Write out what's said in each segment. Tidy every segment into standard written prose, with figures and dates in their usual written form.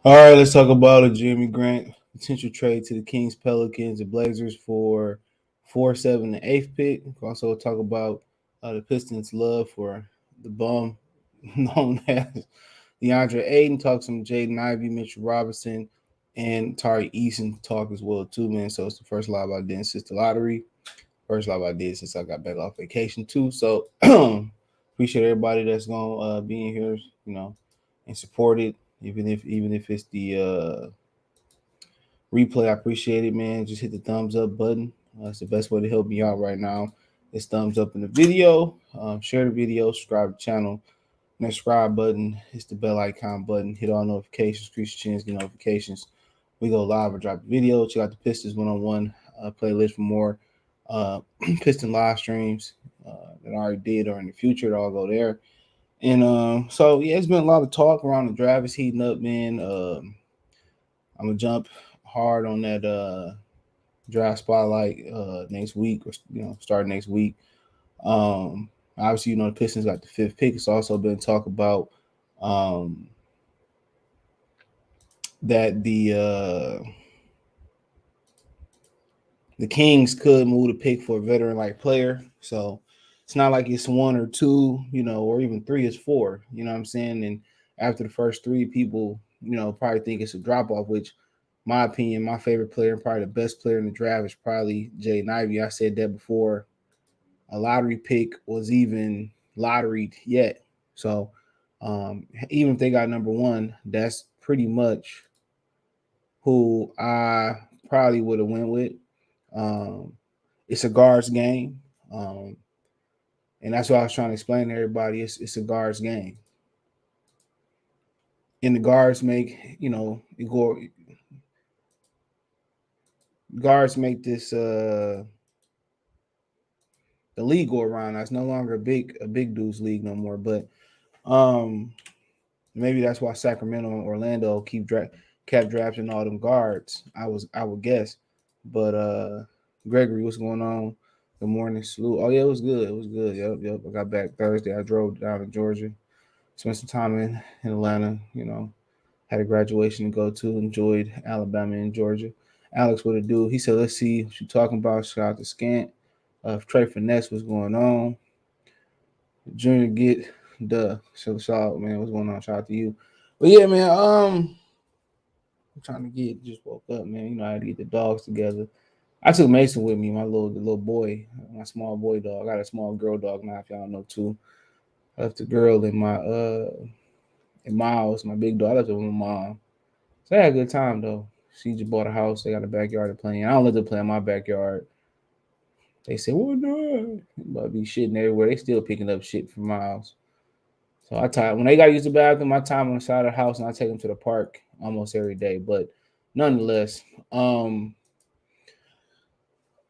All right, let's talk about a Jimmy Grant potential trade to the Kings, Pelicans, and Blazers for 4, 7, and 8th pick. We'll also talk about the Pistons' love for the bum known as Deandre Ayton. Talk some Jaden Ivey, Mitchell Robinson, and Tari Eason talk as well too, man. So it's the first live I did since the lottery. First live I did since I got back off vacation too. So appreciate everybody that's gonna be in here, and support it. Even if it's the replay, I appreciate it, man. Just hit the thumbs up button. It's the best way to help me out right now. It's thumbs up in the video. Share the video. Subscribe to the channel. Next subscribe button. It's the bell icon button. Hit all notifications. Increase your chance, get notifications. We go live or drop the video. Check out the Pistons one-on-one playlist for more Piston live streams that I already did or in the future. I'll go there. And so yeah, it's been a lot of talk around the draft. It's heating up, man. I'm gonna jump hard on that draft spotlight next week, or start next week. Obviously, the Pistons got the 5th pick. It's also been talk about that the Kings could move to pick for a veteran like player. So it's not like it's 1 or 2, or even 3 is 4. You know what I'm saying? And after the first 3, people, probably think it's a drop off, which my opinion, my favorite player and probably the best player in the draft is probably Jaden Ivey. I said that before a lottery pick was even lotteried yet. So even if they got number 1, that's pretty much who I probably would have went with. It's a guards game. And that's what I was trying to explain to everybody. It's a guards game. And the guards make, guards make this the league go around. It's no longer a big dudes league no more. But maybe that's why Sacramento and Orlando kept drafting all them guards. I would guess. But Gregory, what's going on? Good morning, salute. Oh yeah, it was good. It was good. Yep. I got back Thursday. I drove down to Georgia, spent some time in Atlanta. Had a graduation to go to. Enjoyed Alabama and Georgia. Alex, what it do? He said, "Let's see what you talking about." Shout out to Scant. If Trey Finesse, what's going on? Junior get shout out, man. What's going on? Shout out to you. But yeah, man. I'm trying to just woke up, man. I had to get the dogs together. I took Mason with me, the little boy, my small boy dog. I got a small girl dog now, if y'all know too. I left the girl in Miles, my big dog. I left it with my mom. So I had a good time though. She just bought a house. They got a backyard to play in. I don't let them play in my backyard. They say, "Well, no," but be shitting everywhere. They still picking up shit from Miles. So when they got to use the bathroom, I time on the side of the house and I take them to the park almost every day. But nonetheless,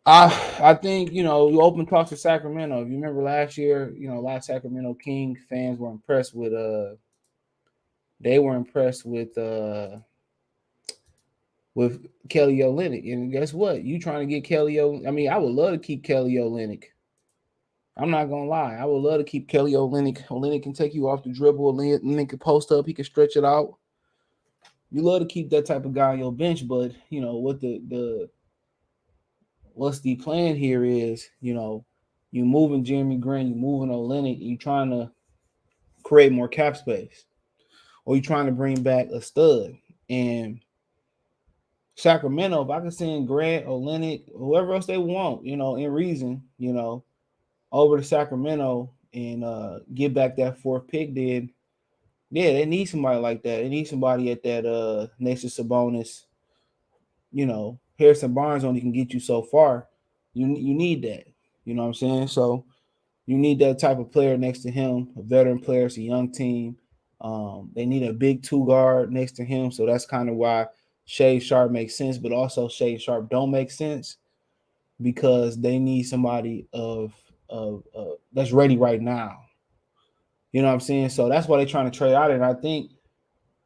I think you open talks to Sacramento. If you remember last year, a lot of Sacramento King fans were impressed with Kelly Olynyk. And guess what? You trying to get Kelly I mean, I would love to keep Kelly Olynyk. I'm not gonna lie. I would love to keep Kelly Olynyk. Olynyk can take you off the dribble. Olynyk can post up. He can stretch it out. You love to keep that type of guy on your bench, but what what's the plan here is, you moving Jeremy Grant, you moving Olynyk, you trying to create more cap space, or you trying to bring back a stud. And Sacramento, if I can send Grant, Olynyk, whoever else they want, in reason, over to Sacramento and get back that 4th pick, then yeah, they need somebody like that. They need somebody at that next to Sabonis. Harrison Barnes only can get you so far. You need that. You know what I'm saying? So you need that type of player next to him, a veteran player. It's a young team. They need a big 2 guard next to him. So that's kind of why Shea Sharp makes sense, but also Shea Sharp don't make sense because they need somebody of that's ready right now. You know what I'm saying? So that's why they're trying to trade out. And I think,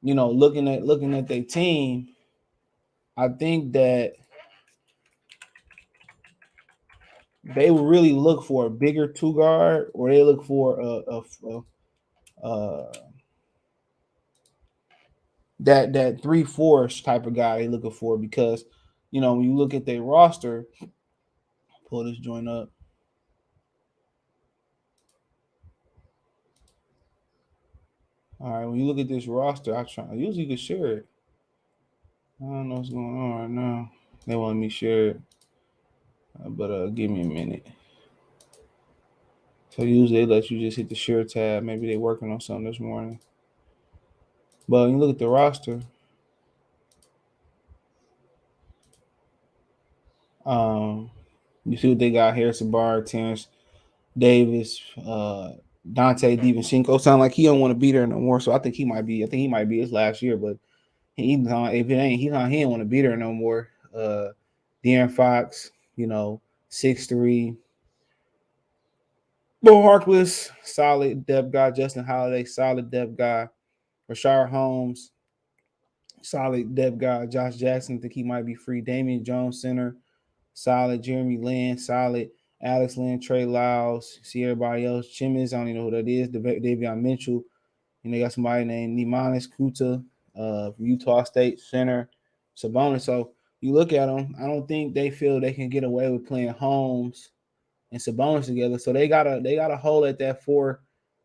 looking at their team, I think that they would really look for a bigger 2 guard, or they look for that 3-4 type of guy they looking for because when you look at their roster, pull this joint up. All right, when you look at this roster, I usually could share it. I don't know what's going on right now. They want me to share it, but give me a minute. So usually they let you just hit the share tab. Maybe they're working on something this morning. But when you look at the roster, you see what they got: Harrison Barnes, Terrence Davis, Dante DiVincenzo. Sound like he don't want to be there no more. So I think he might be. I think he might be his last year. But if it ain't, he don't want to be there no more. De'Aaron Fox, 6'3". Bo Harkless, solid depth guy. Justin Holiday, solid depth guy. Rashard Holmes, solid depth guy. Josh Jackson, I think he might be free. Damian Jones, center, solid. Jeremy Lin, solid. Alex Lynn, Trey Lyles, see everybody else. Chimmins, I don't even know who that is. Davion Mitchell. They got somebody named Nimanis Kuta from Utah State, center. Sabonis. So you look at them, I don't think they feel they can get away with playing Holmes and Sabonis together. So they got a hole at that 4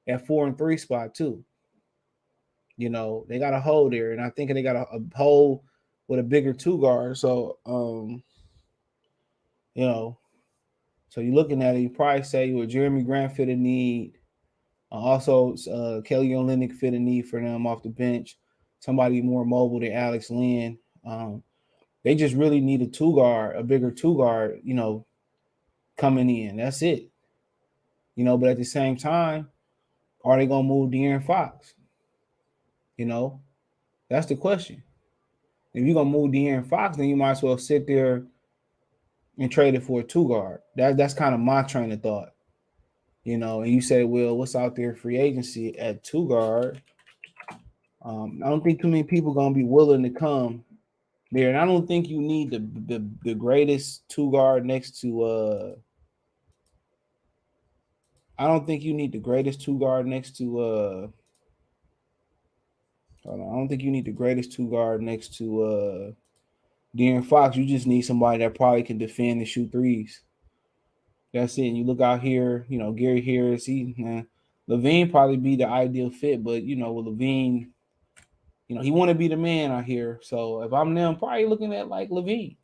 and 3 spot too. They got a hole there, and I think they got a hole with a bigger 2 guard. So so you're looking at it, you probably say Jeremy Grant fit a need. Also, Kelly Olynyk fit a need for them off the bench. Somebody more mobile than Alex Lynn. They just really need a 2 guard, a bigger 2 guard, coming in. That's it. But at the same time, are they gonna move De'Aaron Fox? That's the question. If you're gonna move De'Aaron Fox, then you might as well sit there and trade it for a 2 guard. That's kind of my train of thought. And you say, well, what's out there free agency at 2 guard? I don't think too many people gonna be willing to come there, and I don't think you need the greatest 2 guard next to. I don't think you need the greatest 2 guard next to. Hold on, I don't think you need the greatest 2 guard next to De'Aaron Fox. You just need somebody that probably can defend and shoot threes. That's it. And you look out here, Gary Harris. Levine probably be the ideal fit, but with Levine. He want to be the man out here. So if I'm them, probably looking at like Levine.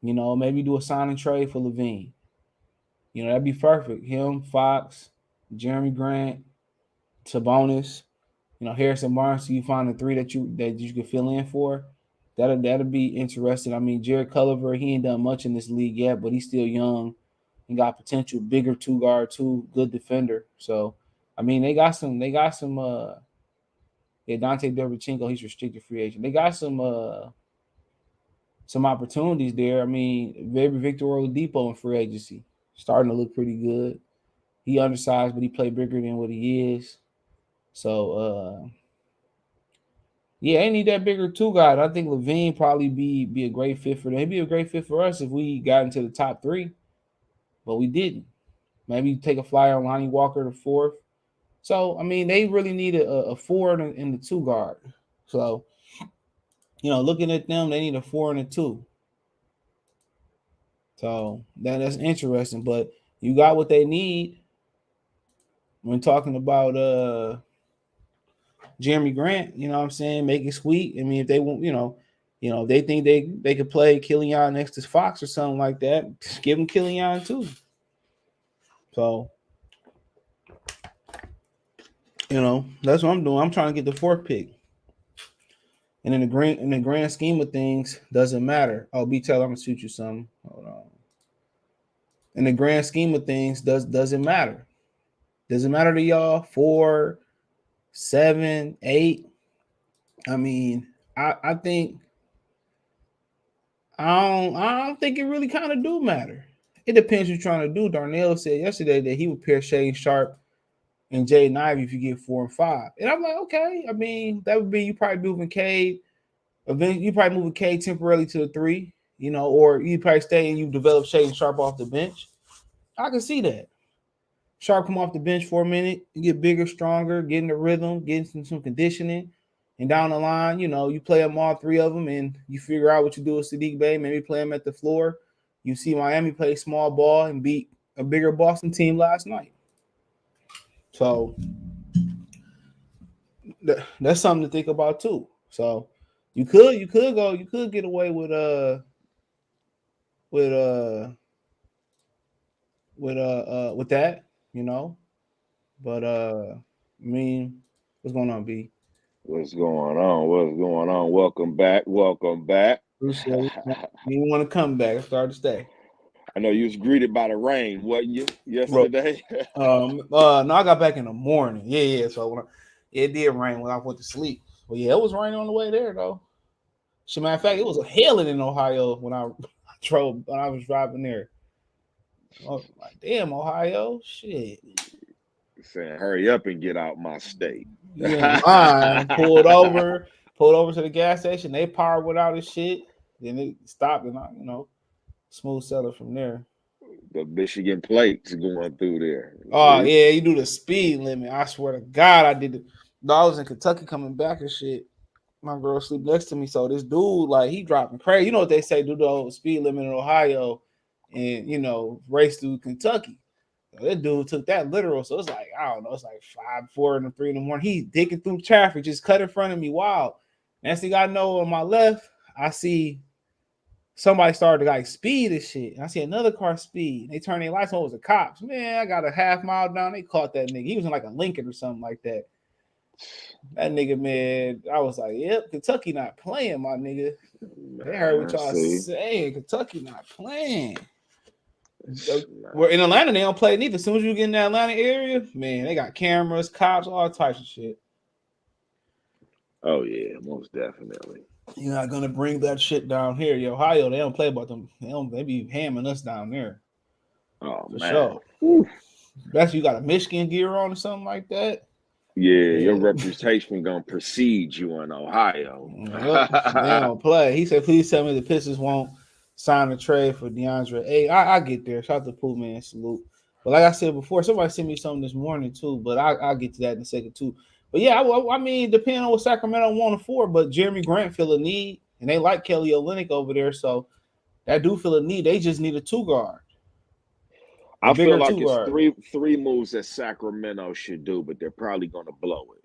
Maybe do a sign and trade for Levine. That'd be perfect. Him, Fox, Jeremy Grant, Sabonis, Harrison Barnes. So you find the 3 that you could fill in for. That'll be interesting. I mean, Jared Culliver, he ain't done much in this league yet, but he's still young and got potential. Bigger 2 guard, good defender. So, I mean, they got some. Dante DiVincenzo, he's restricted free agent. They got some opportunities there. I mean, maybe Victor Oladipo in free agency, starting to look pretty good. He undersized, but he played bigger than what he is. So, they need that bigger 2 guy. I think Levine probably be a great fit for them. He'd be a great fit for us if we got into the top 3, but we didn't. Maybe take a flyer on Lonnie Walker the 4th. So, I mean, they really need a 4 and the 2 guard. So, looking at them, they need a 4 and a 2. So that's interesting. But you got what they need when talking about Jeremy Grant. You know what I'm saying? Make it sweet. I mean, if they want, if they think they could play Killian next to Fox or something like that, give them Killian too. So, that's what I'm doing. I'm trying to get the 4th pick. And in the grand scheme of things, doesn't matter. Oh, B Taylor, I'm gonna shoot you something. Hold on. In the grand scheme of things, doesn't matter. Doesn't matter to y'all. 4, 7, 8. I mean, I think I don't think it really kind of do matter. It depends what you're trying to do. Darnell said yesterday that he would pair Shane Sharp and Jaden Ivey if you get 4 and 5. And I'm like, okay. I mean, that would be you probably moving Cade. Eventually, you probably moving Cade temporarily to the 3, or you probably stay and you develop Shane Sharp off the bench. I can see that. Sharp come off the bench for a minute, you get bigger, stronger, getting the rhythm, getting some conditioning. And down the line, you play them all three of them, and you figure out what you do with Sadiq Bey. Maybe play him at the floor. You see Miami play small ball and beat a bigger Boston team last night. So that's something to think about too. So you could get away with that, But I mean, what's going on, B? What's going on? What's going on? Welcome back. Welcome back. Appreciate it. You want to come back and start to stay. I know you was greeted by the rain, wasn't you, yesterday? No, I got back in the morning. Yeah. So it did rain when I went to sleep. But yeah, it was raining on the way there though. As a matter of fact, it was hailing in Ohio when I was driving there. I was like, damn, Ohio, shit. Saying, hurry up and get out my state. You ain't lying. Pulled over to the gas station. They power went out and shit. Then it stopped, and smooth seller from there. The Michigan plates going through there. Oh yeah, you do the speed limit. I swear to God, I did it. I was in Kentucky coming back and shit. My girl sleep next to me, so this dude, like, he dropping crazy. You know what they say? Do the whole speed limit in Ohio, and race through Kentucky. So that dude took that literal. So it's like, I don't know, it's like 5, 4, and 3 in the morning. He digging through traffic, just cut in front of me. Wow. Next thing I know, on my left, I see somebody started to like speed and shit. And I see another car speed. They turn their lights on. It was the cops. Man, I got a half mile down. They caught that nigga. He was in like a Lincoln or something like that. That nigga, man, I was like, yep, Kentucky not playing, my nigga. They heard what y'all saying. Kentucky not playing. We're in Atlanta, they don't play neither. As soon as you get in the Atlanta area, man, they got cameras, cops, all types of shit. Oh yeah, most definitely. You're not gonna bring that shit down here. Ohio, they don't play about them. They be hamming us down there. Oh for man. Sure. That's you got a Michigan gear on or something like that. Yeah, your reputation gonna precede you in Ohio. Yep, they don't play. He said, "Please tell me the Pistons won't sign a trade for Deandre Ayton." I get there. Shout out to Pooh, man. Salute. But like I said before, somebody sent me something this morning too. But I'll get to that in a second too. But yeah, I mean, depending on what Sacramento want to for, but Jeremy Grant feel a need, and they like Kelly Olynyk over there, so that do feel a need. They just need a 2 guard. I feel like it's three moves that Sacramento should do, but they're probably going to blow it.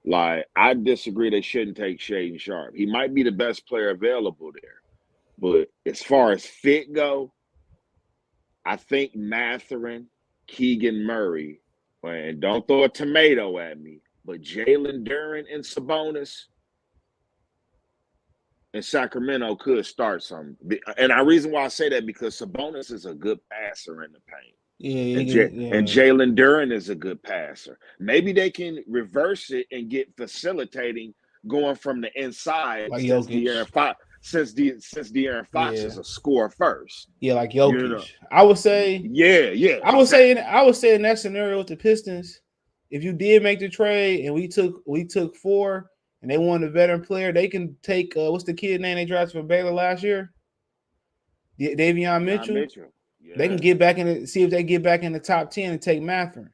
Like, I disagree they shouldn't take Shaedon Sharpe. He might be the best player available there. But as far as fit go, I think Mathurin, Keegan Murray, and don't throw a tomato at me, but Jalen Duren and Sabonis and Sacramento could start something. And the reason why I say that, because Sabonis is a good passer in the paint. Yeah, and Jalen Duren is a good passer. Maybe they can reverse it and get facilitating going from the inside, like since De'Aaron Fox is a score first. Yeah, like Jokic. I would say. Yeah. I would say in that scenario with the Pistons, if you did make the trade and we took 4 and they wanted a veteran player, they can take what's the kid name they drafted for Baylor last year? Davion Mitchell. Yeah. They can get back see if they get back in the top 10 and take Mathurin.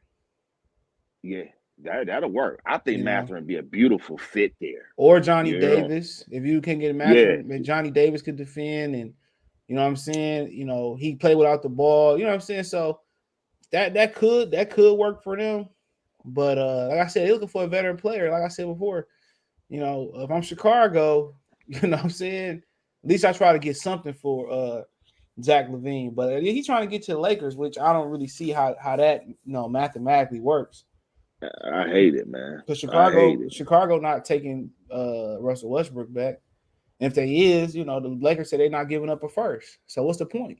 Yeah, that'll work. I think Mathurin would be a beautiful fit there. Or Johnny Davis. If you can get Mathurin, Johnny Davis could defend, and you know what I'm saying? He played without the ball. You know what I'm saying? So that could work for them. But like I said, they're looking for a veteran player. Like I said before, if I'm Chicago, you know what I'm saying? At least I try to get something for Zach LaVine. But he's trying to get to the Lakers, which I don't really see how that mathematically works. I hate it, man. Because Chicago not taking Russell Westbrook back. And if they is, the Lakers said they're not giving up a first. So what's the point?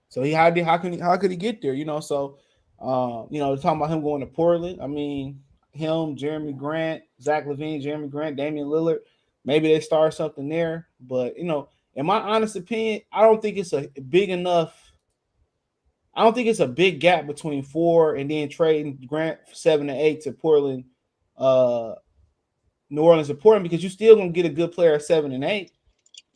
So how could he get there? So talking about him going to Portland. I mean, him, Jeremy Grant, Zach LaVine, Jeremy Grant, Damian Lillard. Maybe they start something there. But in my honest opinion, I don't think it's a big gap between 4 and then trading Grant 7 and 8 to Portland, New Orleans to Portland, because you're still gonna get a good player at 7 and 8.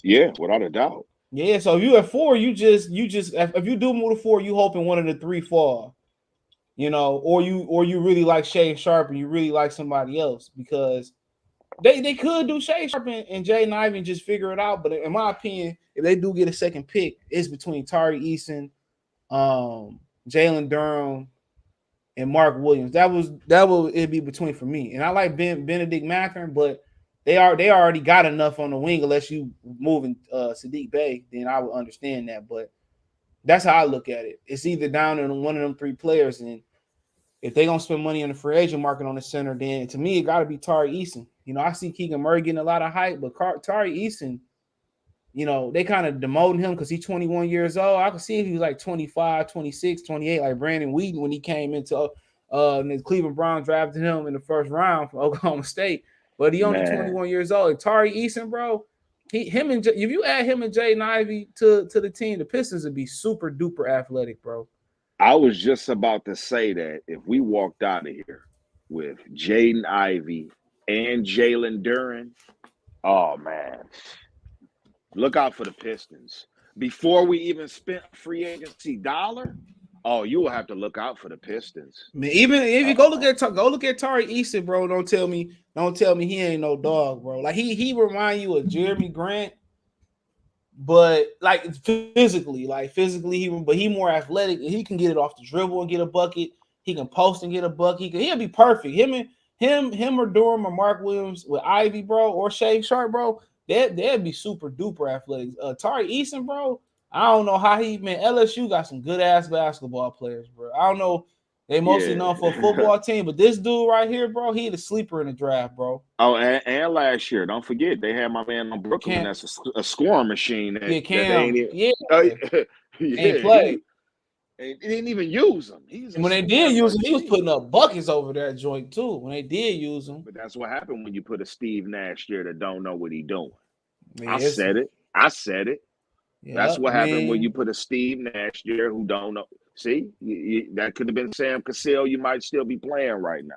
Yeah, without a doubt. Yeah, so if you at 4, you just if you do move to 4, you hoping one of the 3 fall. you know, or you really like Shane Sharp and you really like somebody else, because they could do Shane Sharp and Jaden Ivey and just figure it out. But in my opinion, if they do get a second pick, it's between Tari Eason, Jalen Durham, and Mark Williams. That will it be between for me. And I like Benedict Mathurin, but they already got enough on the wing unless you moving Sadiq Bey, then I would understand that. But that's how I look at it. It's either down to one of them three players, and if they're gonna spend money on the free agent market on the center, then to me it got to be Tari Eason. You know, I see Keegan Murray getting a lot of hype, but Tari Eason, you know, they kind of demoting him because he's 21 years old. I could see if he was like 25, 26, 28, like Brandon Whedon when he came into the Cleveland Browns drafted him in the first round from Oklahoma State. But he only 21 years old. Tari Eason, bro, if you add him and Jaden Ivey to the team, the Pistons would be super duper athletic, bro. I was just about to say that if we walked out of here with Jaden Ivey and Jalen Duren, oh man, look out for the Pistons. Before we even spent free agency dollar, oh, you will have to look out for the Pistons. Man, even if you go look at Tari Eason, bro, don't tell me he ain't no dog, bro. Like he remind you of Jeremy Grant, but like physically, he more athletic. He can get it off the dribble and get a bucket. He can post and get a bucket. He'll be perfect. Him or Durham or Mark Williams with Ivy, bro, or Shea Sharp, bro. They'd be super duper athletic. Tari Eason, bro, I don't know how LSU got some good ass basketball players, bro. I don't know. They mostly known for a football team, but this dude right here, bro, he the sleeper in the draft, bro. Oh, and last year, don't forget, they had my man on Brooklyn. That's a scoring machine. Ain't play. They didn't even use him. When they did use him, he was putting up buckets over that joint too. When they did use him, but that's what happened when you put a Steve Nash there that don't know what he's doing. Man, I said it. Yep, that's what happened when you put a Steve Nash there who don't know. See, that could have been Sam Cassell. You might still be playing right now.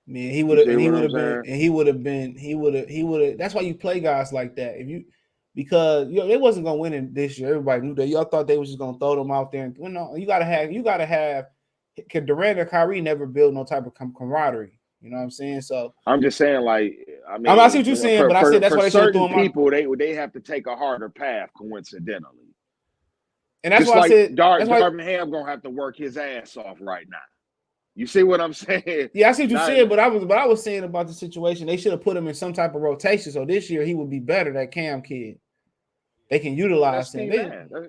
Man, he would have been. That's why you play guys like that. Because they wasn't gonna win it this year. Everybody knew that. Y'all thought they was just gonna throw them out there. And no, you gotta have. Durant or Kyrie never build no type of camaraderie. You know what I'm saying? So I'm just saying, like, I mean, I see what you're saying, but I said that's why they should throw them people. They have to take a harder path, coincidentally. And that's why I said Darvin Ham gonna have to work his ass off right now. You see what I'm saying? Yeah, I see what you're saying, but I was saying about the situation. They should have put him in some type of rotation. So this year he would be better. That Cam kid, they can utilize him.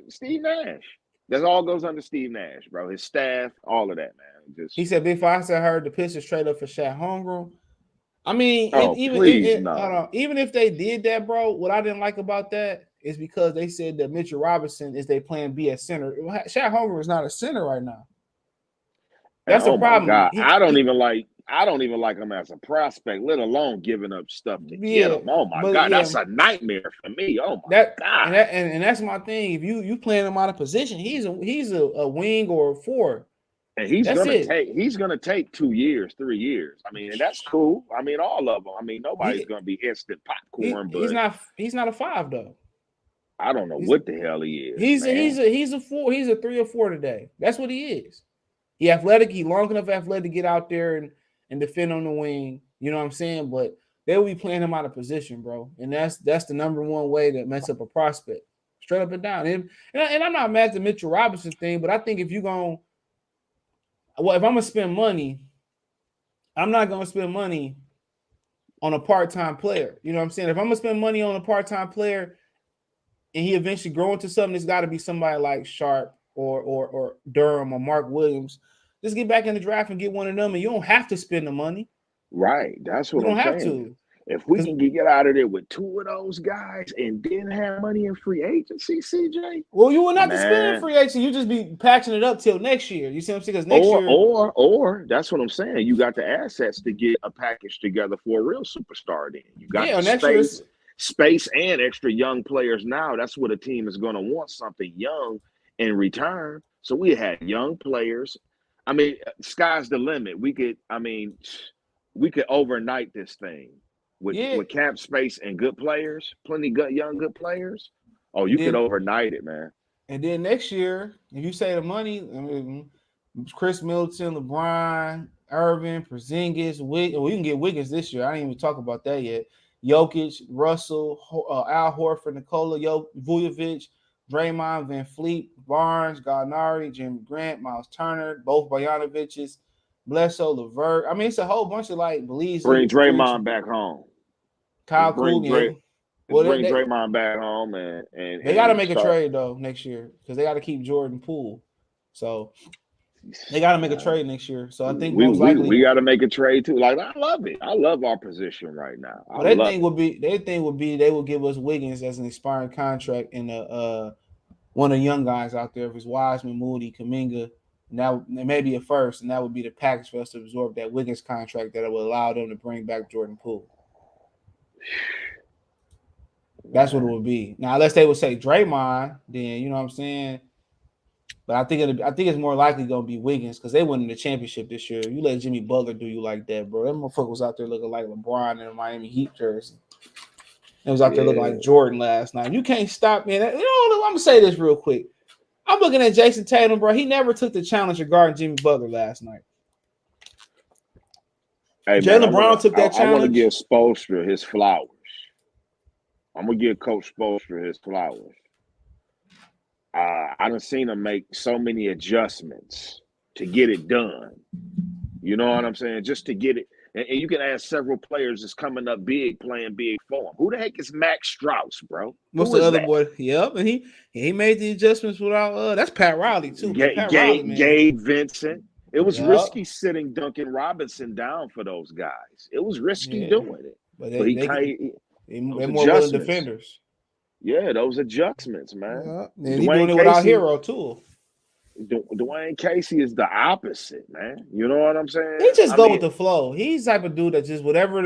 Steve Nash. That all goes under Steve Nash, bro. His staff, all of that, man. He said Big Fox heard the Pistons trade up for Shat Holmgren. I mean, even if they did that, bro, what I didn't like about that is because they said that Mitchell Robinson is their plan B at center. Shat Holmgren is not a center right now. That's the problem. I don't even like him as a prospect, let alone giving up stuff to get him. Oh my God, that's a nightmare for me. Oh my God, and that's my thing. If you playing him out of position, he's a wing or a forward, and he's gonna take 2 years, 3 years. I mean, and that's cool. I mean, all of them. I mean, nobody's gonna be instant popcorn. But he's not a 5 though. I don't know what the hell he is. He's a 4. He's a 3 or 4 today. That's what he is. He athletic. He long enough athletic to get out there and defend on the wing. You know what I'm saying? But they will be playing him out of position, bro. And that's the number one way to mess up a prospect. Straight up and down. And I'm not mad at the Mitchell Robinson thing, but I think if I'm going to spend money, I'm not going to spend money on a part-time player. You know what I'm saying? If I'm going to spend money on a part-time player and he eventually grow into something, it's got to be somebody like Sharp or Durham or Mark Williams. Just get back in the draft and get one of them, and you don't have to spend the money. Right. That's what I'm saying. You don't have to. If we can get out of there with 2 of those guys and then have money in free agency, CJ. Well, you will not to spend in free agency. You just be patching it up till next year. You see what I'm saying? Because next year, or that's what I'm saying. You got the assets to get a package together for a real superstar. Then you got space and extra young players. Now that's what a team is going to want, something young in return. So we had young players. I mean, sky's the limit. We could overnight this thing with cap space and good players, plenty good young good players. Oh, you could overnight it, man. And then next year, if you say the money, Chris Middleton, LeBron, Irvin, Porzingis, we can get Wiggins this year. I didn't even talk about that yet. Jokic, Russell, Al Horford, Nikola Vujovic, Draymond, Van Fleet, Barnes, Gallinari, Jimmy Grant, Miles Turner, both Bojanoviches, Bledsoe, LeVert. I mean, it's a whole bunch of like Belize. Bring Draymond back home. Kyle Kuzma. Bring Draymond back home, and they got to make a trade though next year because they got to keep Jordan Poole. So they got to make a trade next year. So I think most likely we got to make a trade too. Like, I love it. I love our position right now. Their thing would be they would give us Wiggins as an expiring contract and one of the young guys out there. If it's Wiseman, Moody, Kuminga, now maybe a first, and that would be the package for us to absorb that Wiggins contract that would allow them to bring back Jordan Poole. That's what it would be. Now, unless they would say Draymond, then you know what I'm saying. But I think it's more likely gonna be Wiggins because they won the championship this year. You let Jimmy Butler do you like that, bro? That motherfucker was out there looking like LeBron in a Miami Heat jersey. It was out there looking like Jordan last night. You can't stop me. You know, I'm gonna say this real quick. I'm looking at Jason Tatum, bro. He never took the challenge of guarding Jimmy Butler last night. Hey, Jaylen Brown took that challenge. I want to give Spoelstra his flowers. I'm gonna give Coach Spoelstra his flowers. I done seen him make so many adjustments to get it done. You know what I'm saying? Just to get it. And you can ask several players that's coming up big, playing big for him. Who the heck is Max Strauss, bro? What's the other boy? Yep, and he made the adjustments without that's Pat Riley too. Gabe Vincent. It was risky sitting Duncan Robinson down for those guys. It was risky doing it. But they're more willing defenders. Yeah, those adjustments, man. Yeah. He's doing it without Hero too. Dwayne Casey is the opposite, man. You know what I'm saying? He just go with the flow. He's the type of dude that just whatever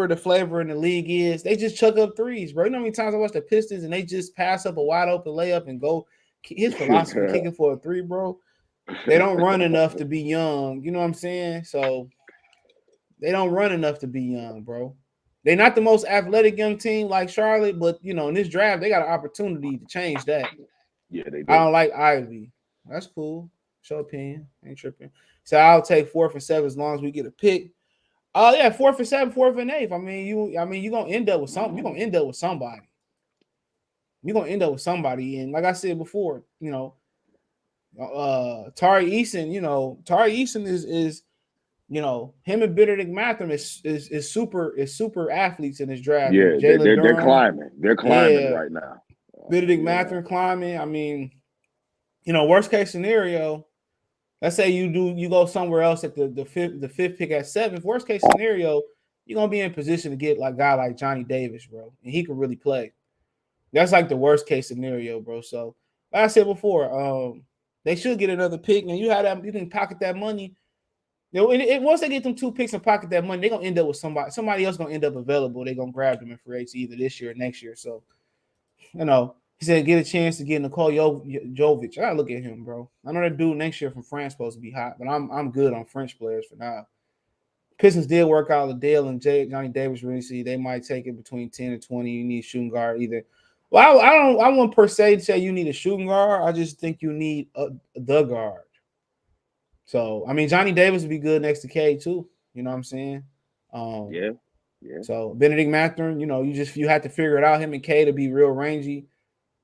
the flavor in the league is, they just chuck up threes, bro. You know how many times I watch the Pistons and they just pass up a wide open layup and go. His philosophy kicking for a three, bro. They don't run enough to be young. You know what I'm saying? So they don't run enough to be young, bro. They're not the most athletic young team like Charlotte, but you know, in this draft, they got an opportunity to change that. Yeah, they do. I don't like Ivey. That's cool. Show opinion. Ain't tripping. So I'll take 4th and 7 as long as we get a pick. Oh yeah, 4th and 7, 4th and 8th. You're gonna end up with something. You're gonna end up with somebody. You're gonna end up with somebody. And like I said before, you know, Tari Eason is you know, him and Benedict Mathurin is super athletes in this draft. Yeah, they're climbing. They're climbing right now. Benedict Mathurin climbing. I mean, you know, worst case scenario, let's say you go somewhere else at the fifth pick at 7th. Worst case scenario, you're gonna be in position to get like a guy like Johnny Davis, bro, and he can really play. That's like the worst case scenario, bro. So, like I said before, they should get another pick, and you can pocket that money. You know, once they get them 2 picks and pocket that money, they're gonna end up with somebody. Somebody else gonna end up available. They're gonna grab them in free agency either this year or next year. So, you know, he said get a chance to get Nikola Jovic. I gotta look at him, bro. I know that dude next year from France supposed to be hot, but I'm good on French players for now. Pistons did work out Liddell and Johnny Davis really see they might take it between 10 and 20. You need a shooting guard either. Well, I wouldn't per se say you need a shooting guard. I just think you need the guard. So, I mean, Johnny Davis would be good next to K too. You know what I'm saying? Yeah. So Benedict Mathurin, you know, you have to figure it out. Him and K to be real rangy.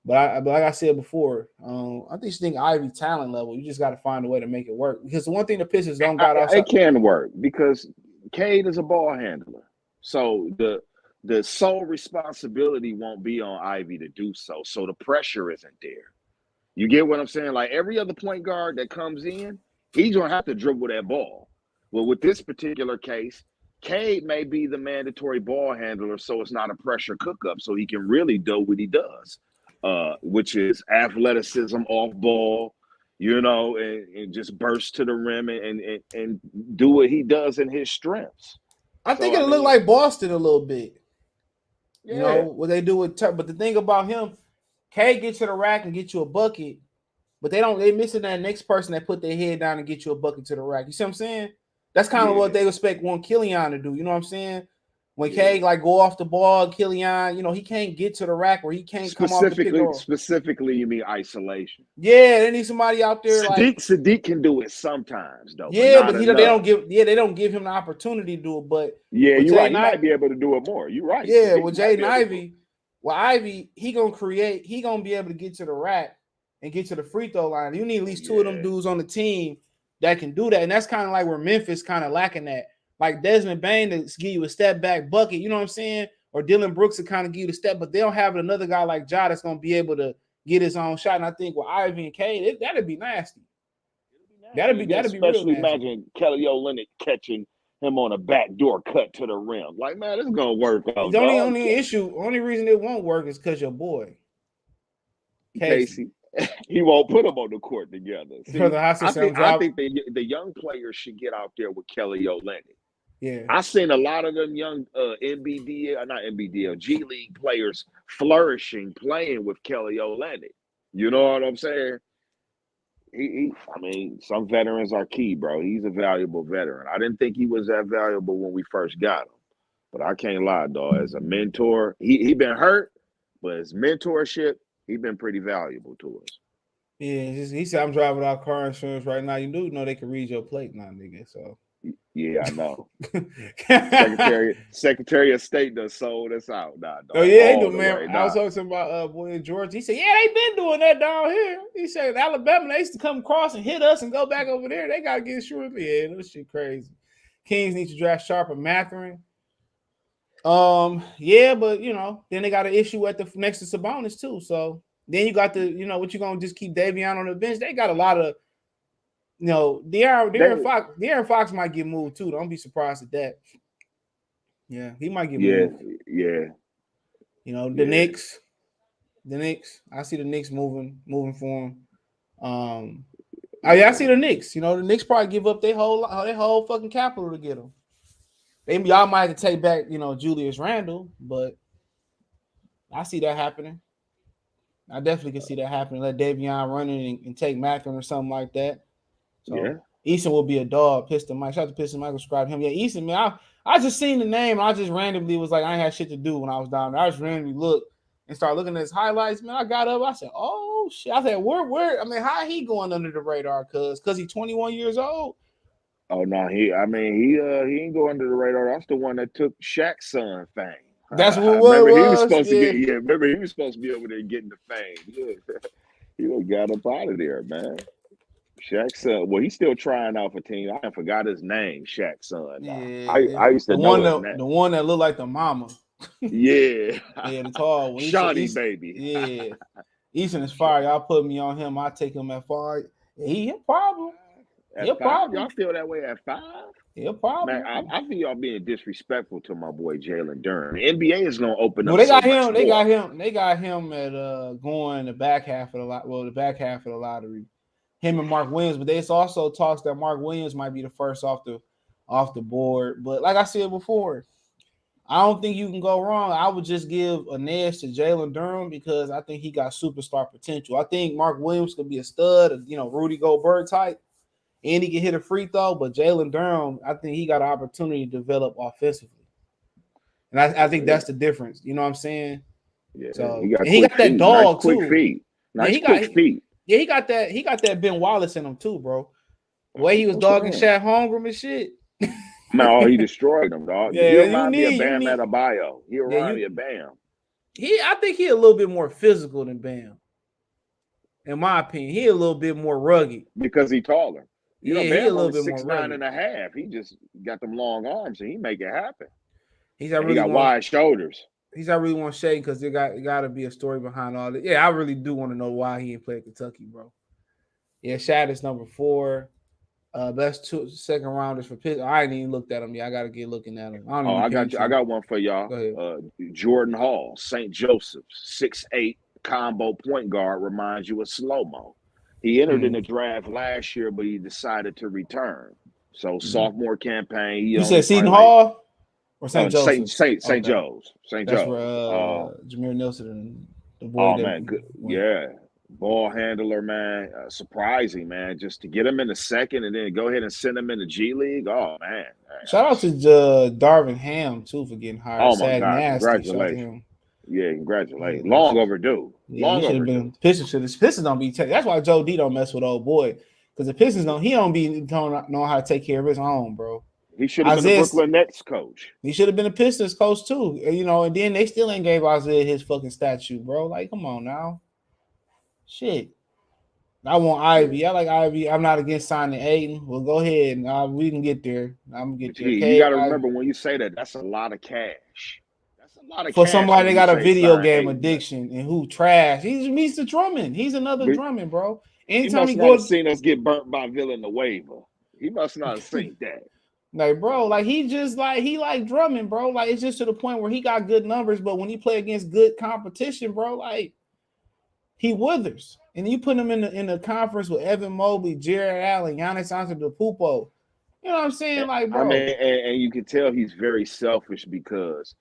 But like I said before, I just think Ivey talent level. You just got to find a way to make it work. Because the one thing the Pistons don't got outside, it can work because Cade is a ball handler. So the sole responsibility won't be on Ivey to do so. So the pressure isn't there. You get what I'm saying? Like every other point guard that comes in, he's going to have to dribble that ball. Well, with this particular case, Cade may be the mandatory ball handler, so it's not a pressure cook-up, so he can really do what he does, which is athleticism, off ball, you know, and just burst to the rim and do what he does in his strengths. I think it'll look like Boston a little bit. Yeah. You know, what they do with but the thing about him, Cade gets to the rack and get you a bucket. But they missing that next person that put their head down and get you a bucket to the rack. You see what I'm saying? That's kind of what they want Killian to do. You know what I'm saying? When K like go off the ball, Killian, he can't get to the rack or he can't come off the pick and roll. Specifically, you mean isolation? Yeah, they need somebody out there Sadiq can do it sometimes though. Yeah, but they don't give him the opportunity to do it. But you're right. He might be able to do it more. You're right. Yeah, with Jaden Ivey, Ivey, he gonna be able to get to the rack and get to the free throw line. You need at least two of them dudes on the team that can do that, and that's kind of like where Memphis kind of lacking that. Like Desmond Bane to give you a step back bucket, you know what I'm saying? Or Dylan Brooks to kind of give you the step, but they don't have another guy like Ja that's going to be able to get his own shot. And I think with Ivy and Cade, that'd be nasty. That'd be real nasty. Imagine Kelly Olynyk catching him on a backdoor cut to the rim. Like, man, this is going to work out. The only reason it won't work is because your boy, Casey. He won't put them on the court together. See, I think the young players should get out there with Kelly Olynyk. Yeah, I've seen a lot of them young G League players flourishing playing with Kelly Olynyk. You know what I'm saying? I mean, some veterans are key, bro. He's a valuable veteran. I didn't think he was that valuable when we first got him, but I can't lie, dog. As a mentor, he been hurt, but his mentorship, he been pretty valuable to us. Yeah, he said, I'm driving out car insurance right now. You do know they can read your plate now, nigga. So yeah, I know. Secretary of State done sold us out now. Oh yeah, they do, man. I was talking about boy in Georgia. He said, yeah, they been doing that down here. He said Alabama, they used to come across and hit us and go back over there. They gotta get insurance. Yeah, that shit crazy. Kings need to draft Sharper Mathurin. Yeah, but then they got an issue at the next to Sabonis too. So then you got what you gonna just keep Davion on the bench? They got a lot of De'Aaron Fox might get moved too. Don't be surprised at that. Yeah, he might get moved. Yeah. The Knicks. I see the Knicks moving for him. I see the Knicks. The Knicks probably give up their whole fucking capital to get him. Y'all might have to take back, Julius Randle, but I see that happening. I definitely can see that happening. Let Davion run in and take Mathurin or something like that. So Eason will be a dog. Piston Mike. Shout out to Piston Mike. Describe him. Yeah, Eason, man. I just seen the name. And I just randomly was like, I ain't had shit to do when I was down there. I just randomly looked and started looking at his highlights. Man, I got up. I said, oh shit. I said, where? I mean, how he going under the radar? Cause he's 21 years old. Oh no, he ain't go under the radar. That's the one that took Shaq's son fame. That's what it was. He was supposed to get. Yeah, remember he was supposed to be over there getting the fame. Yeah. He got up out of there, man. Shaq's son. Well, he's still trying out for team. I forgot his name. Shaq's son. Yeah, I used to know the one that looked like the mama. Yeah, the tall one. Shawnee baby. Yeah, Eason is fire. Y'all put me on him. I take him at 5. He a problem. Y'all feel that way at 5? Yeah, problem. Man, I think y'all being disrespectful to my boy Jalen Durham. The NBA is gonna open up. Well, they got him at going the back half of the lot. Well, the back half of the lottery. Him and Mark Williams, but there's also talks that Mark Williams might be the first off the board. But like I said before, I don't think you can go wrong. I would just give a nudge to Jalen Durham because I think he got superstar potential. I think Mark Williams could be a stud, Rudy Gobert type, and he can hit a free throw. But Jalen Durham, I think he got an opportunity to develop offensively, and I think that's the difference. You know what I'm saying? Yeah. So he got that dog too. Quick feet. Nice quick feet. Yeah, he got that Ben Wallace in him too, bro. The way he was dogging Shaq Holmgren and shit. No, he destroyed him, dog. He remind me of Bam Adebayo. He remind me of Bam. I think he a little bit more physical than Bam. In my opinion, he a little bit more rugged. Because he taller. Bam he a little bit 6'9" and a half. He just got them long arms and he make it happen. He got wide shoulders. He's not really want Shea because there got to be a story behind all that. Yeah, I really do want to know why he ain't played Kentucky, bro. Yeah, Shad is number 4. Best 2 second rounders for Pistons. I ain't even looked at him yet. I got to get looking at him. I got one for y'all. Jordan Hall, St. Joseph's, 6'8" combo point guard, reminds you of Slow-Mo. He entered in the draft last year, but he decided to return. So sophomore campaign. You said Seton Hall? Or St. Joseph? St. Joe's. St. That's Joe's. where Jameer Nelson and the boy. Oh, man. Good. Yeah. ball handler, man. Surprising, man. Just to get him in the second and then go ahead and send him in the G League. Oh man. Shout out to Darvin Ham too for getting hired. Oh my Sad God! nasty. Shout out to Congratulations. him. Yeah, congratulations. Long overdue. Yeah, he should have been. Pistons don't be. That's why Joe D don't mess with old boy, because the Pistons don't. He don't know how to take care of his own, bro. He should have been the Brooklyn Nets coach. He should have been a Pistons coach too, And then they still ain't gave Isaiah his fucking statue, bro. Like, come on now. Shit. I want Ivey. I like Ivey. I'm not against signing Ayton. Well, go ahead. We can get there. I'm gonna get there. You got to remember when you say that, that's a lot of cash. That's a lot of for cash somebody that got a video game Ayton, addiction and who trash. He's the Drummond. He's another Drummond, bro. Anytime he goes, seen us get burnt by Villanueva. He must not have seen that. Like, bro, like he like Drummond, bro. Like, it's just to the point where he got good numbers, but when he play against good competition, bro, like he withers. And you put him in the conference with Evan Mobley, Jared Allen, Giannis Antetokounmpo. You know what I'm saying? Like, bro. I mean, and you can tell he's very selfish because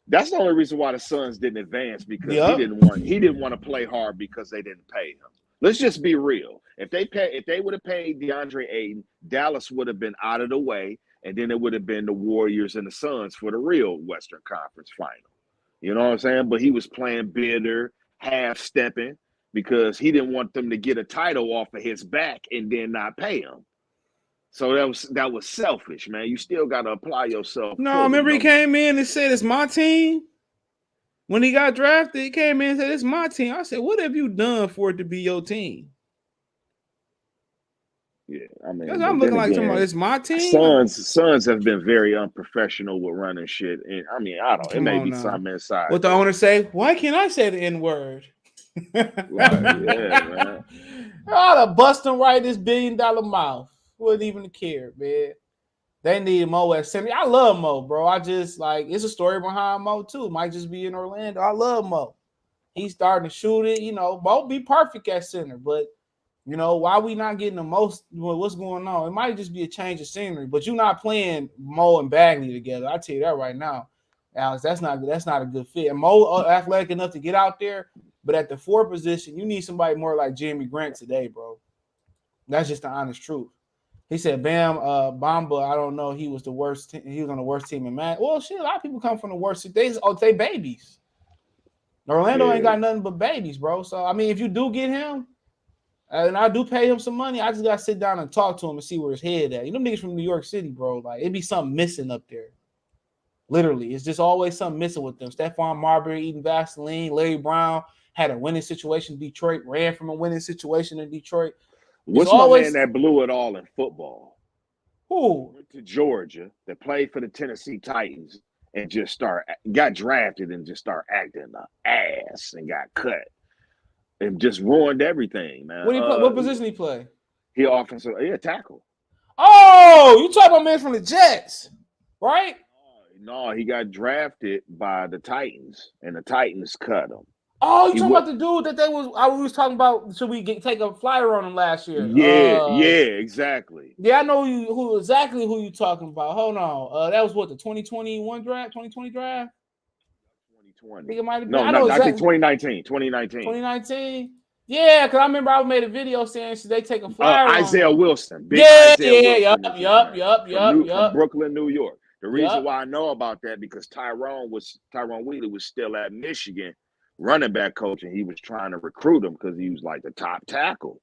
that's the only reason why the Suns didn't advance, because he didn't want to play hard because they didn't pay him. Let's just be real. If they would have paid DeAndre Ayton, Dallas would have been out of the way, and then it would have been the Warriors and the Suns for the real Western Conference final. You know what I'm saying? But he was playing bitter, half-stepping, because he didn't want them to get a title off of his back and then not pay him. So that was selfish, man. You still got to apply yourself. No, remember he came in and said, "It's my team." When he got drafted, he came in and said, "It's my team." I said, "What have you done for it to be your team?" Yeah, I mean, I'm looking like somebody. It's my team. Sons have been very unprofessional with running shit, and I mean, I don't. It may be something inside. What the owner say? Why can't I say the N-word? Yeah, man. I'd have bust him right this $1 billion mouth. Wouldn't even care, man. They need Mo at center. I love Mo, bro. I just like it's a story behind Mo too. Might just be in Orlando. I love Mo. He's starting to shoot it. Mo be perfect at center, but why we not getting the most? What's going on? It might just be a change of scenery, but you're not playing Mo and Bagley together. I tell you that right now, Alex. That's not a good fit. And Mo athletic enough to get out there, but at the 4 position, you need somebody more like Jeremy Grant today, bro. That's just the honest truth. He said, "Bam, Bamba. I don't know. He was the worst. He was on the worst team in man. Well, shit. A lot of people come from the worst. They babies. Orlando ain't got nothing but babies, bro. So I mean, if you do get him, and I do pay him some money, I just gotta sit down and talk to him and see where his head at. Niggas from New York City, bro. Like it'd be something missing up there. Literally, it's just always something missing with them. Stephon Marbury eating Vaseline. Larry Brown had a winning situation in Detroit. Ran from a winning situation in Detroit. What's my man that blew it all in football? Who? Went to Georgia, that played for the Tennessee Titans, and just got drafted and just started acting an ass and got cut. And just ruined everything, man. What position he play? He offensive, tackle. Oh, you talking about man from the Jets, right? No, he got drafted by the Titans, and the Titans cut him. Oh, you talking about the dude that I was talking about? Should we take a flyer on him last year? Yeah, exactly. Yeah, I know who you talking about. Hold on, that was what, the 2021 draft, 2020 draft. 2020. I think it might have been. No, I think 2019. 2019. Yeah, because I remember I made a video saying should they take a flyer on Isaiah Wilson. Yup. From Brooklyn, New York. The reason why I know about that because Tyrone Wheatley was still at Michigan, running back coach, and he was trying to recruit him because he was like the top tackle.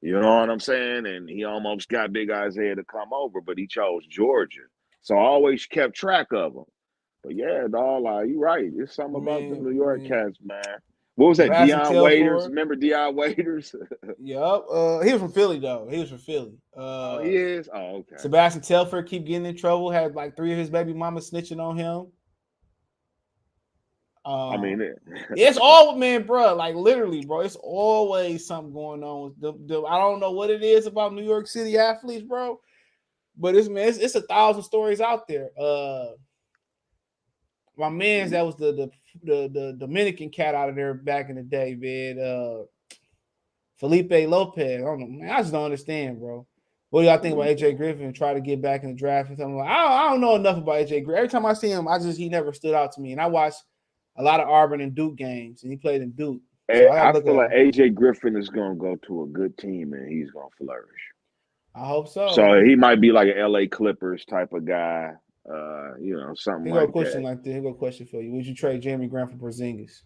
You know what I'm saying? And he almost got Big Isaiah to come over, but he chose Georgia. So I always kept track of him. But yeah, dog, like you're right. It's something about the New York cats, man. What was that? Deion Waiters? Remember Deion Waiters? Yup. He was from Philly though. He is? Oh, okay. Sebastian Telfair keep getting in trouble. Had like 3 of his baby mamas snitching on him. I mean, it's all, man, bro. Like literally, bro. It's always something going on. I don't know what it is about New York City athletes, bro. But it's 1,000 stories out there. My man's that was the Dominican cat out of there back in the day, man. Felipe Lopez. I don't know, man. I just don't understand, bro. What do y'all think about AJ Griffin? Try to get back in the draft and something like I don't know enough about AJ Griffin. Every time I see him, he never stood out to me. And I watched a lot of Auburn and Duke games, and he played in Duke. So I feel like AJ Griffin is going to go to a good team and he's going to flourish. I hope so. So he might be like an LA Clippers type of guy, something like question that. like this. Here go a question for you. Would you trade Jeremy Grant for Porzingis?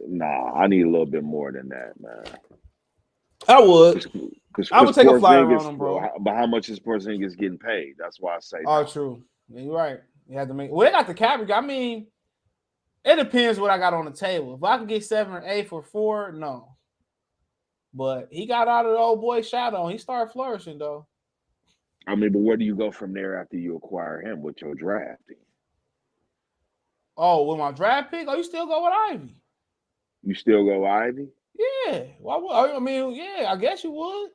Nah, I need a little bit more than that, man. I would. Because I would take a flyer on him, bro. But how much is Porzingis getting paid? That's why I say no. true. You're right. You have to make. Well, they got the cap. I mean, it depends what I got on the table. If I can get 7 or 8 for 4, no. But he got out of the old boy shadow. He started flourishing, though. I mean, but where do you go from there after you acquire him with your drafting? Oh, with my draft pick? Oh, you still go with Ivey? You still go Ivey? Yeah. Why would I mean, yeah, I guess you would.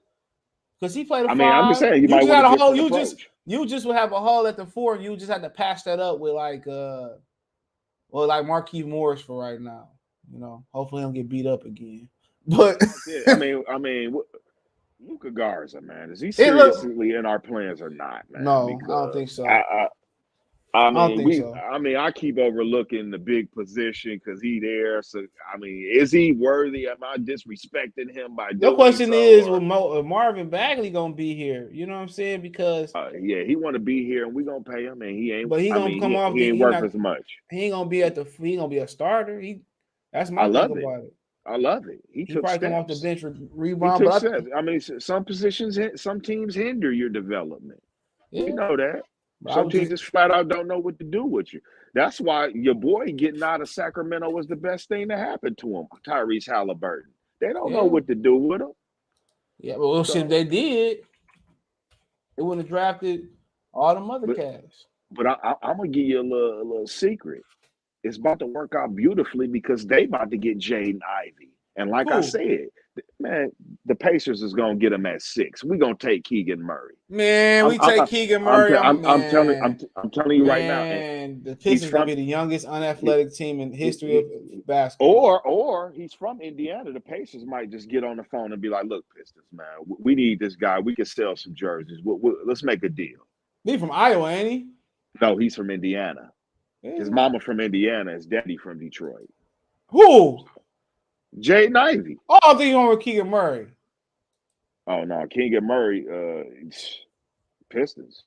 Because he played a 5. I'm just saying you might want a hole. You just would have a hole at the 4, and you just had to patch that up with like Marquise Morris for right now. Hopefully he don't get beat up again. But I mean, Luka Garza, man, is he seriously in our plans or not, man? No, I don't think so. I keep overlooking the big position because he there. So I mean, is he worthy? Am I disrespecting him by doing so? The question is, will Marvin Bagley gonna be here? You know what I'm saying? Because he want to be here, and we gonna pay him, and he ain't. But he gonna come off. He ain't worth as much. He ain't gonna be he gonna be a starter. That's my thing about it. I love it. He took probably steps. come off the bench rebound. I mean, some positions, some teams hinder your development. Yeah. You know that. Some teams just flat out don't know what to do with you. That's why your boy getting out of Sacramento was the best thing to happen to him, Tyrese Halliburton. They don't know what to do with him. Yeah, but if they did, they wouldn't have drafted all them other cats. But I'm going to give you a little secret. It's about to work out beautifully because they about to get Jaden Ivey. And like I said, man, the Pacers is going to get him at 6. We're going to take Keegan Murray. Man, we take Keegan Murray. I'm telling you right now. And the Pistons going to be the youngest unathletic team in history of basketball. Or he's from Indiana. The Pacers might just get on the phone and be like, look, Pistons, man, we need this guy. We can sell some jerseys. Let's make a deal. He's from Iowa, ain't he? No, he's from Indiana. His mama from Indiana, his daddy from Detroit. Who? Jaden Ivey. Oh, I think you're on with Keegan Murray. Oh no, Keegan Murray, Pistons.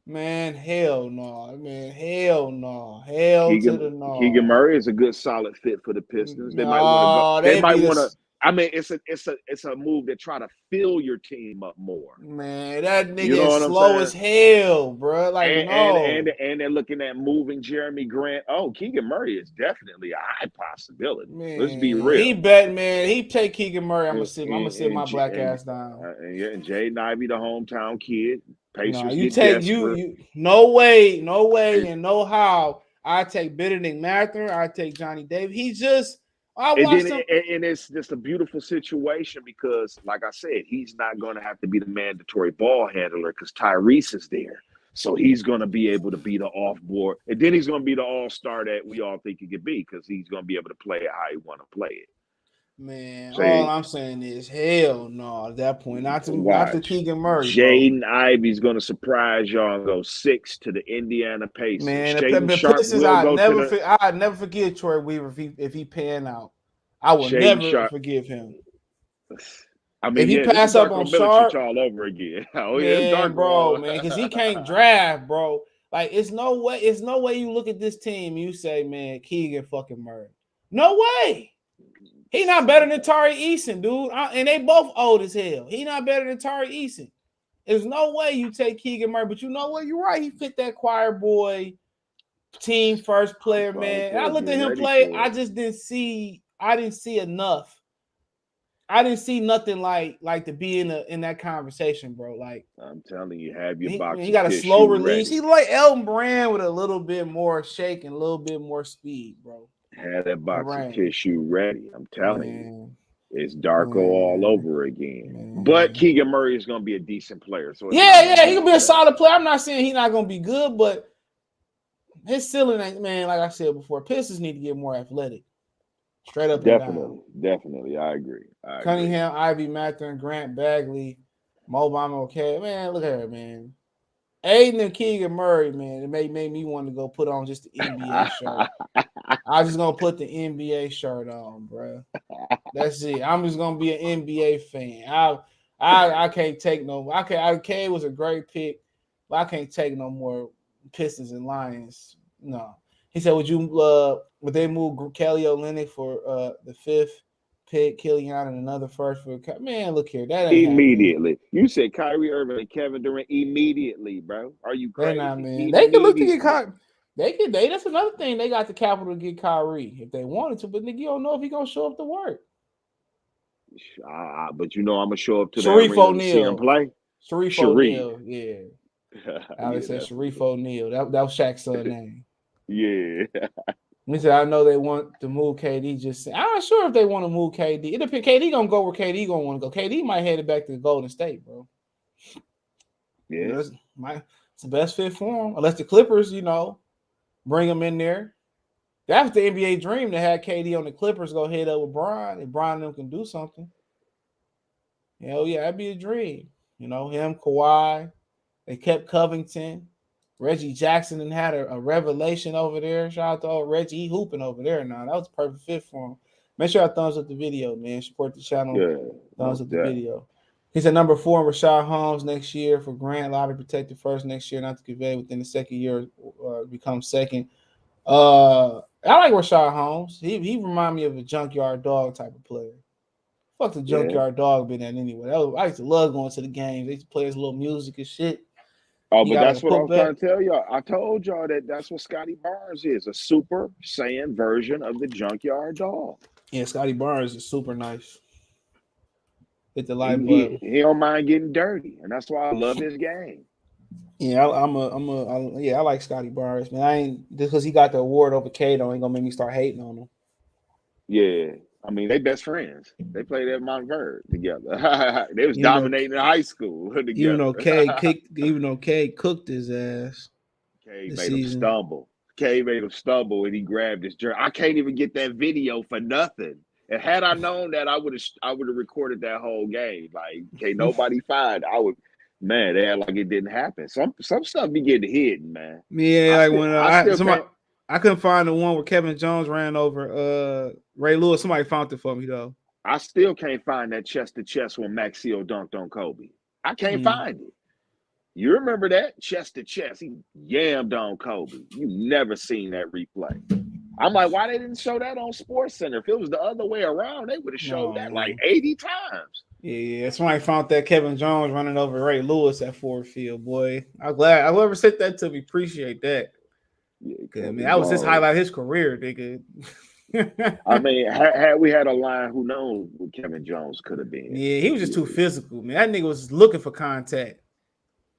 Man, hell no. Man, hell no. Hell to the no. Keegan Murray is a good solid fit for the Pistons. They might want to go. They might want to. I mean, it's a move to try to fill your team up more. Man, that nigga is slow as hell, bro. Like and they're looking at moving Jeremy Grant. Oh, Keegan Murray is definitely a high possibility. Man, let's be real. He bet, man. He take Keegan Murray. I'm gonna sit my black ass down. And Jaden Ivey, the hometown kid. Pacers no way, and no how. I take Benedict Mathurin. I take Johnny Davis. He's just. And it's just a beautiful situation because, like I said, he's not going to have to be the mandatory ball handler because Tyrese is there. So he's going to be able to be the off-board. And then he's going to be the all-star that we all think he could be because he's going to be able to play it how he want to play it. Man, all I'm saying is hell no at that point. Not to Keegan Murray. Jaden Ivey's going to surprise y'all and go 6 to the Indiana Pacers. Man, the Pistons, I'd never forget Troy Weaver if he pan out. I will never forgive him. I mean, if he pass up on Sharp all over again. Man, because he can't draft, bro. Like it's no way you look at this team and you say, man, Keegan fucking Murray. No way. He not better than Tari Eason, dude. And they both old as hell. He not better than Tari Eason. There's no way you take Keegan Murray. But you know what? You're right. He fit that choir boy team first player, man. And I looked at him play. I didn't see enough. I didn't see nothing like to be in that conversation, bro. Like I'm telling you, have your box. He got a slow release. He's like Elton Brand with a little bit more shake and a little bit more speed, bro. Have that box of tissue ready. I'm telling you. It's Darko all over again. Man. But Keegan Murray is going to be a decent player. So he can be a solid player. I'm not saying he's not going to be good, but his ceiling ain't, man, like I said before, Pistons need to get more athletic. Straight up Definitely. I agree. Cunningham, Ivey, Mathurin, Grant, Bagley, Mobama, okay. Man, look at her, man. Ayton and Keegan Murray, man, it made me want to go put on just the NBA shirt. I'm just gonna put the NBA shirt on, bro. That's it. I'm just gonna be an NBA fan. I can't take no. K was a great pick, but I can't take no more Pistons and Lions. No. He said, would they move Kelly Olynyk for the 5th pick, Killian and another first for man? Look here, that ain't Immediately. happening. You said Kyrie Irving and Kevin Durant immediately, bro. Are you They're crazy? not, man. They can look to get Immediately. Kyrie. That's another thing. They got the capital to get Kyrie if they wanted to, but nigga, you don't know if he gonna show up to work. But you know I'm gonna show up to the Sharif arena to see him O'Neal. play. Sharif Sharif. O'Neal, yeah. Alex Yeah, said Sharif O'Neal. That was Shaq's son name. Yeah. He said, I know they want to move KD. I'm not sure if they want to move KD. It depends. KD gonna go where KD gonna want to go. KD might head it back to Golden State, bro. Yeah. You know, it's the best fit for him. Unless the Clippers, bring him in there. That's the NBA dream to have KD on the Clippers go head up with Bron, and Bron and them can do something. Hell yeah, that'd be a dream. Him, Kawhi. They kept Covington. Reggie Jackson and had a revelation over there. Shout out to old Reggie. He hooping over there now. That was a perfect fit for him. Make sure I thumbs up the video, man. Support the channel. Yeah, thumbs up the video. He's at number 4 in Rashad Holmes next year for Grant. Lottery protected first next year, not to convey within the second year, become second. I like Rashad Holmes. He remind me of a junkyard dog type of player. Fuck the junkyard dog been at anyway. I used to love going to the games. They used to play his little music and shit. Oh, but that's what I was trying to tell y'all. I told y'all that's what Scotty Barnes is, a Super Saiyan version of the junkyard dog. Yeah, Scotty Barnes is super nice. Hit the light button. He don't mind getting dirty, and that's why I love his game. Yeah, I like Scotty Barnes, man. I ain't just because he got the award over Cato ain't gonna make me start hating on him. Yeah. I mean, they best friends. They played at Montverde together. They was dominating in high school together. Even though K cooked his ass. K made him stumble. And he grabbed his jersey. I can't even get that video for nothing. And had I known that, I would have recorded that whole game. Like, can't nobody find. Man, they act like it didn't happen. Some stuff be getting hidden, man. Yeah, I couldn't find the one where Kevin Jones ran over Ray Lewis. Somebody found it for me though. I still can't find that chest to chest when Maxio dunked on Kobe. I can't find it. You remember that chest to chest? He yammed on Kobe. You never seen that replay. I'm like, why they didn't show that on SportsCenter? If it was the other way around, they would have showed that like 80 times. Yeah, somebody found that Kevin Jones running over Ray Lewis at Ford Field, boy. I'm glad whoever sent that to me. Appreciate that. Yeah, man, that was his highlight of his career, nigga. I mean, had we had a line, who knows what Kevin Jones could have been. Yeah, he was just too physical, man. That nigga was looking for contact.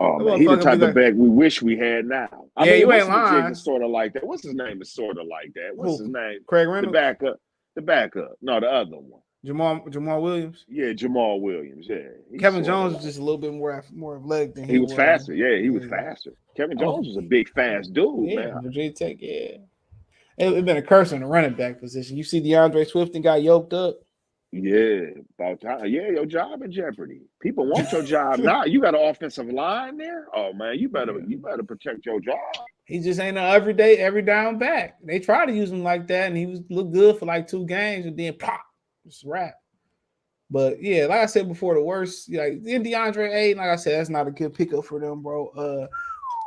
Oh, man, he the type of back we wish we had now. I mean, you ain't lying. Is sort of like that. What's his name is sort of like that. What's his name? Craig Reynolds? The backup. No, the other one. Jamal Williams? Yeah, Jamal Williams, yeah. Kevin Jones was just a little bit more athletic than he was faster. Yeah, he was faster. Kevin Jones was a big, fast dude, man. Virginia Tech, yeah. It's been a curse in the running back position. You see DeAndre Swift and got yoked up? Yeah, about time. Yeah, your job in jeopardy. People want your job now. You got an offensive line there? Oh, man, you better protect your job. He just ain't an every down back. They tried to use him like that, and he looked good for like 2 games, and then pop. It's a wrap. But yeah, like I said before, the worst, like DeAndre Ayton, like I said, that's not a good pickup for them, bro.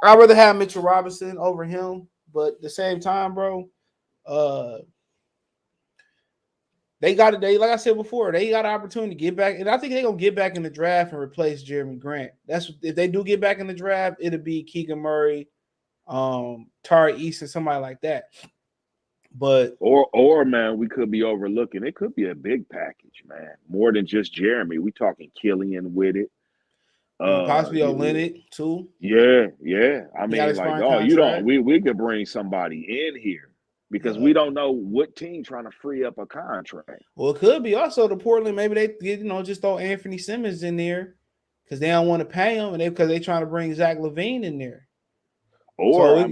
I'd rather have Mitchell Robinson over him, but at the same time, bro, like I said before, they got an opportunity to get back, and I think they're gonna get back in the draft and replace Jeremy Grant. If they do get back in the draft, it'll be Keegan Murray, Tari Eason, somebody like that. But or man, we could be overlooking. It could be a big package, man. More than just Jeremy. We talking Killian with it. Possibly Olynyk too. Yeah. I mean, like, we could bring somebody in here because we don't know what team trying to free up a contract. Well, it could be also the Portland. Maybe they get just throw Anthony Simmons in there because they don't want to pay him, and because they trying to bring Zach LaVine in there. Or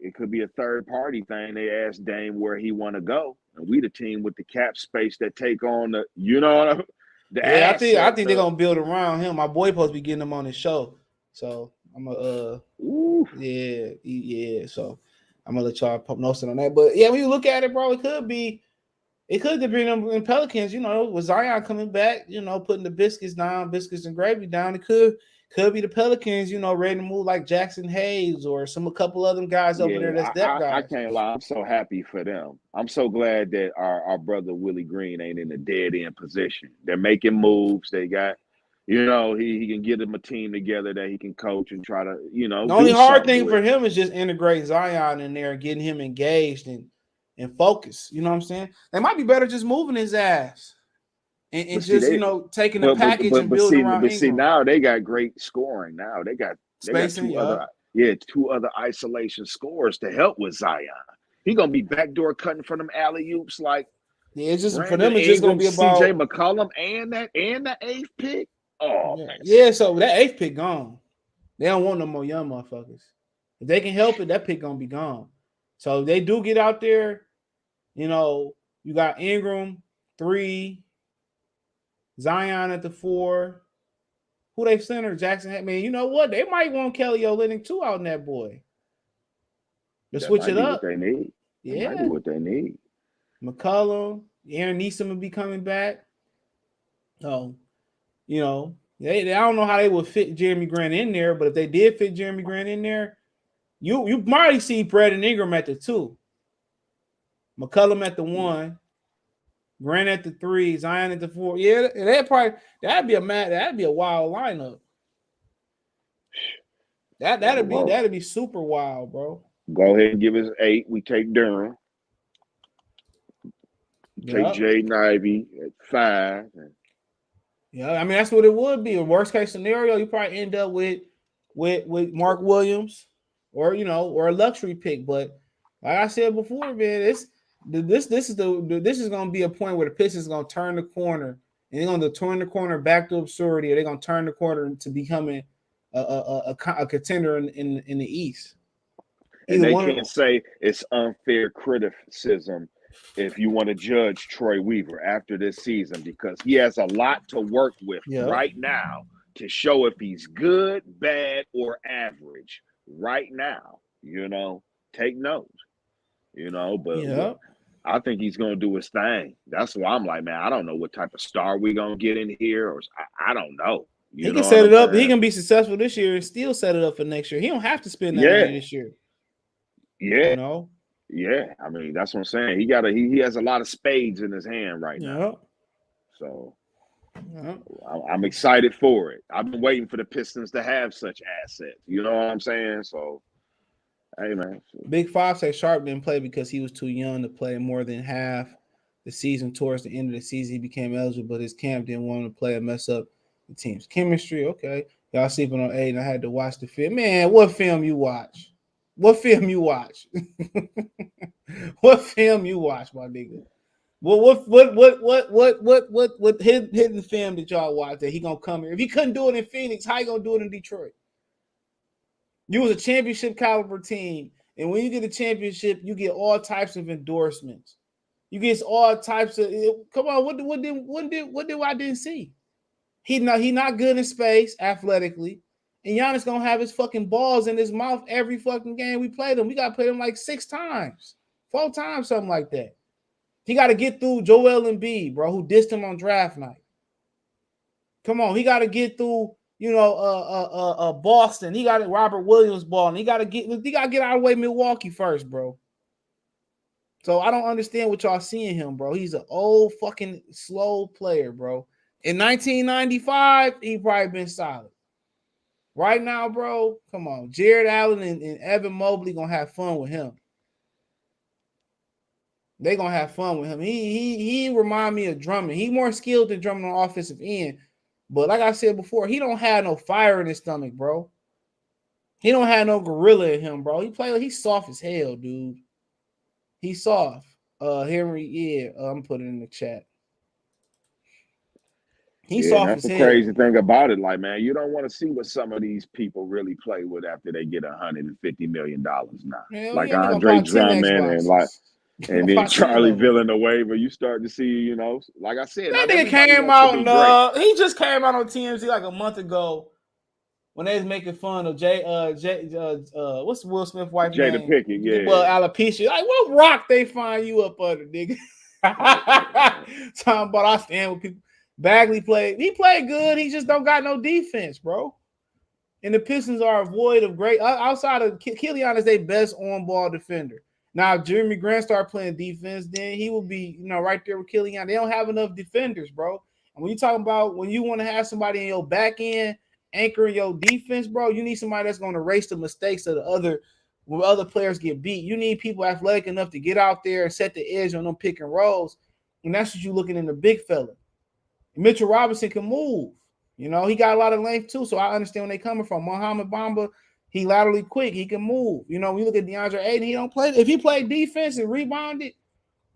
it could be a third party thing. They ask Dame where he want to go, and we the team with the cap space that take on the, I think they're gonna build around him. My boy supposed to be getting him on his show, so I'm So I'm gonna let y'all post it on that. But yeah, when you look at it, bro, it could be them in Pelicans, with Zion coming back, putting the biscuits and gravy down. It could be the Pelicans, ready to move like Jackson Hayes or a couple other guys over there that's depth guys. I can't lie. I'm so happy for them. I'm so glad that our brother Willie Green ain't in a dead end position. They're making moves. They got, he can get them a team together that he can coach and try to, The only hard thing for him is just integrate Zion in there and getting him engaged and focus. You know what I'm saying? They might be better just moving his ass and just taking the package and building around. But see, now they got great scoring. Now they got two other isolation scores to help with Zion. He gonna be backdoor cutting for them alley oops like. Yeah, it's just for them. It's just gonna be about CJ McCollum and the 8th pick. Oh yeah. So that 8th pick gone. They don't want no more young motherfuckers. If they can help it, that pick gonna be gone. So if they do get out there, you got Ingram 3, Zion at the 4. Who they center? Jackson. Man, you know what? They might want Kelly Olynyk 2 out in that boy. To switch it up. What they need. Yeah. That might be what they need. McCollum, Aaron Eason will be coming back. So, they I don't know how they would fit Jeremy Grant in there, but if they did fit Jeremy Grant in there, you might see Brandon Ingram at the 2. McCollum at the 1, Grant at the 3, Zion at the 4. Yeah, that'd be a wild lineup. That'd be super wild, bro. Go ahead and give us 8. We take Durham. Take Jaden Ivey at 5. Yeah, I mean that's what it would be. A worst case scenario, you probably end up with Mark Williams or a luxury pick. But like I said before, man, this is going to be a point where the Pistons going to turn the corner, and they're going to turn the corner back to absurdity, or they're going to turn the corner to becoming a contender in the East. And they can't say it's unfair criticism if you want to judge Troy Weaver after this season, because he has a lot to work with right now to show if he's good, bad, or average right now. Take note. But I think he's going to do his thing. That's why I'm like, man, I don't know what type of star we're going to get in here, or I don't know. He can set it up. He can be successful this year and still set it up for next year. He don't have to spend that money this year. Yeah. Yeah. I mean, that's what I'm saying. He has a lot of spades in his hand right now. So I'm excited for it. I've been waiting for the Pistons to have such assets. You know what I'm saying? So, hey, man. Big Five say Sharp didn't play because he was too young to play more than half the season. Towards the end of the season, he became eligible, but his camp didn't want him to play and mess up the team's chemistry. Okay. Y'all sleeping on Ayton. I had to watch the film. Man, what film you watch? What film you watch? What film you watch, my nigga? What hidden film did y'all watch that he gonna come here? If he couldn't do it in Phoenix, how you gonna do it in Detroit? You was a championship caliber team, and when you get a championship, you get all types of endorsements. You get all types of. Come on, what did I didn't see? He not good in space athletically. And Giannis gonna have his fucking balls in his mouth every fucking game we played him. We gotta play him like 6 times, 4 times, something like that. He got to get through Joel Embiid, bro, who dissed him on draft night. Come on, he got to get through, Boston. He got Robert Williams ball, and he got to get out of the way Milwaukee first, bro. So I don't understand what y'all seeing him, bro. He's an old fucking slow player, bro. In 1995, he probably been solid. Right now, bro, come on. Jared Allen and Evan Mobley gonna have fun with him. They gonna have fun with him. He remind me of Drummond. He more skilled than Drummond on offensive end, but like I said before, he don't have no fire in his stomach, bro. He don't have no gorilla in him, bro. He's soft as hell, dude. He's soft. Henry, I'm putting it in the chat. He's soft that's as the hell. crazy thing about it. Like, man, you don't want to see what some of these people really play with after they get $150 million now. Hell like yeah, Andre Drummond and then Charlie Villanueva. You start to see, like I said, that nigga came out. He just came out on TMZ like a month ago. when they was making fun of what's Will Smith's wife Jada name? Pickett, yeah. Well, alopecia. Like, what rock they find you up under, nigga? Talking about I stand with people. Bagley played. He played good. He just don't got no defense, bro. And the Pistons are void of great. Outside of Killian is their best on-ball defender. Now, if Jeremy Grant start playing defense, then he will be, right there with Killian. They don't have enough defenders, bro. And when you talking about when you want to have somebody in your back end anchoring your defense, bro, you need somebody that's going to erase the mistakes of when other players get beat. You need people athletic enough to get out there and set the edge on them pick and rolls. And that's what you're looking in the big fella. Mitchell Robinson can move. He got a lot of length too, so I understand when they coming from. Mohamed Bamba, he laterally quick. He can move. When you look at DeAndre Ayton, he don't play. If he played defense and rebounded,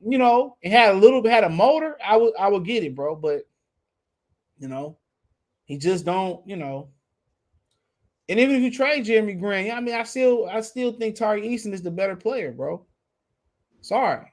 and had a motor, I would get it, bro. But, he just don't, And even if you trade Jeremy Grant, I still think Tari Eason is the better player, bro. Sorry.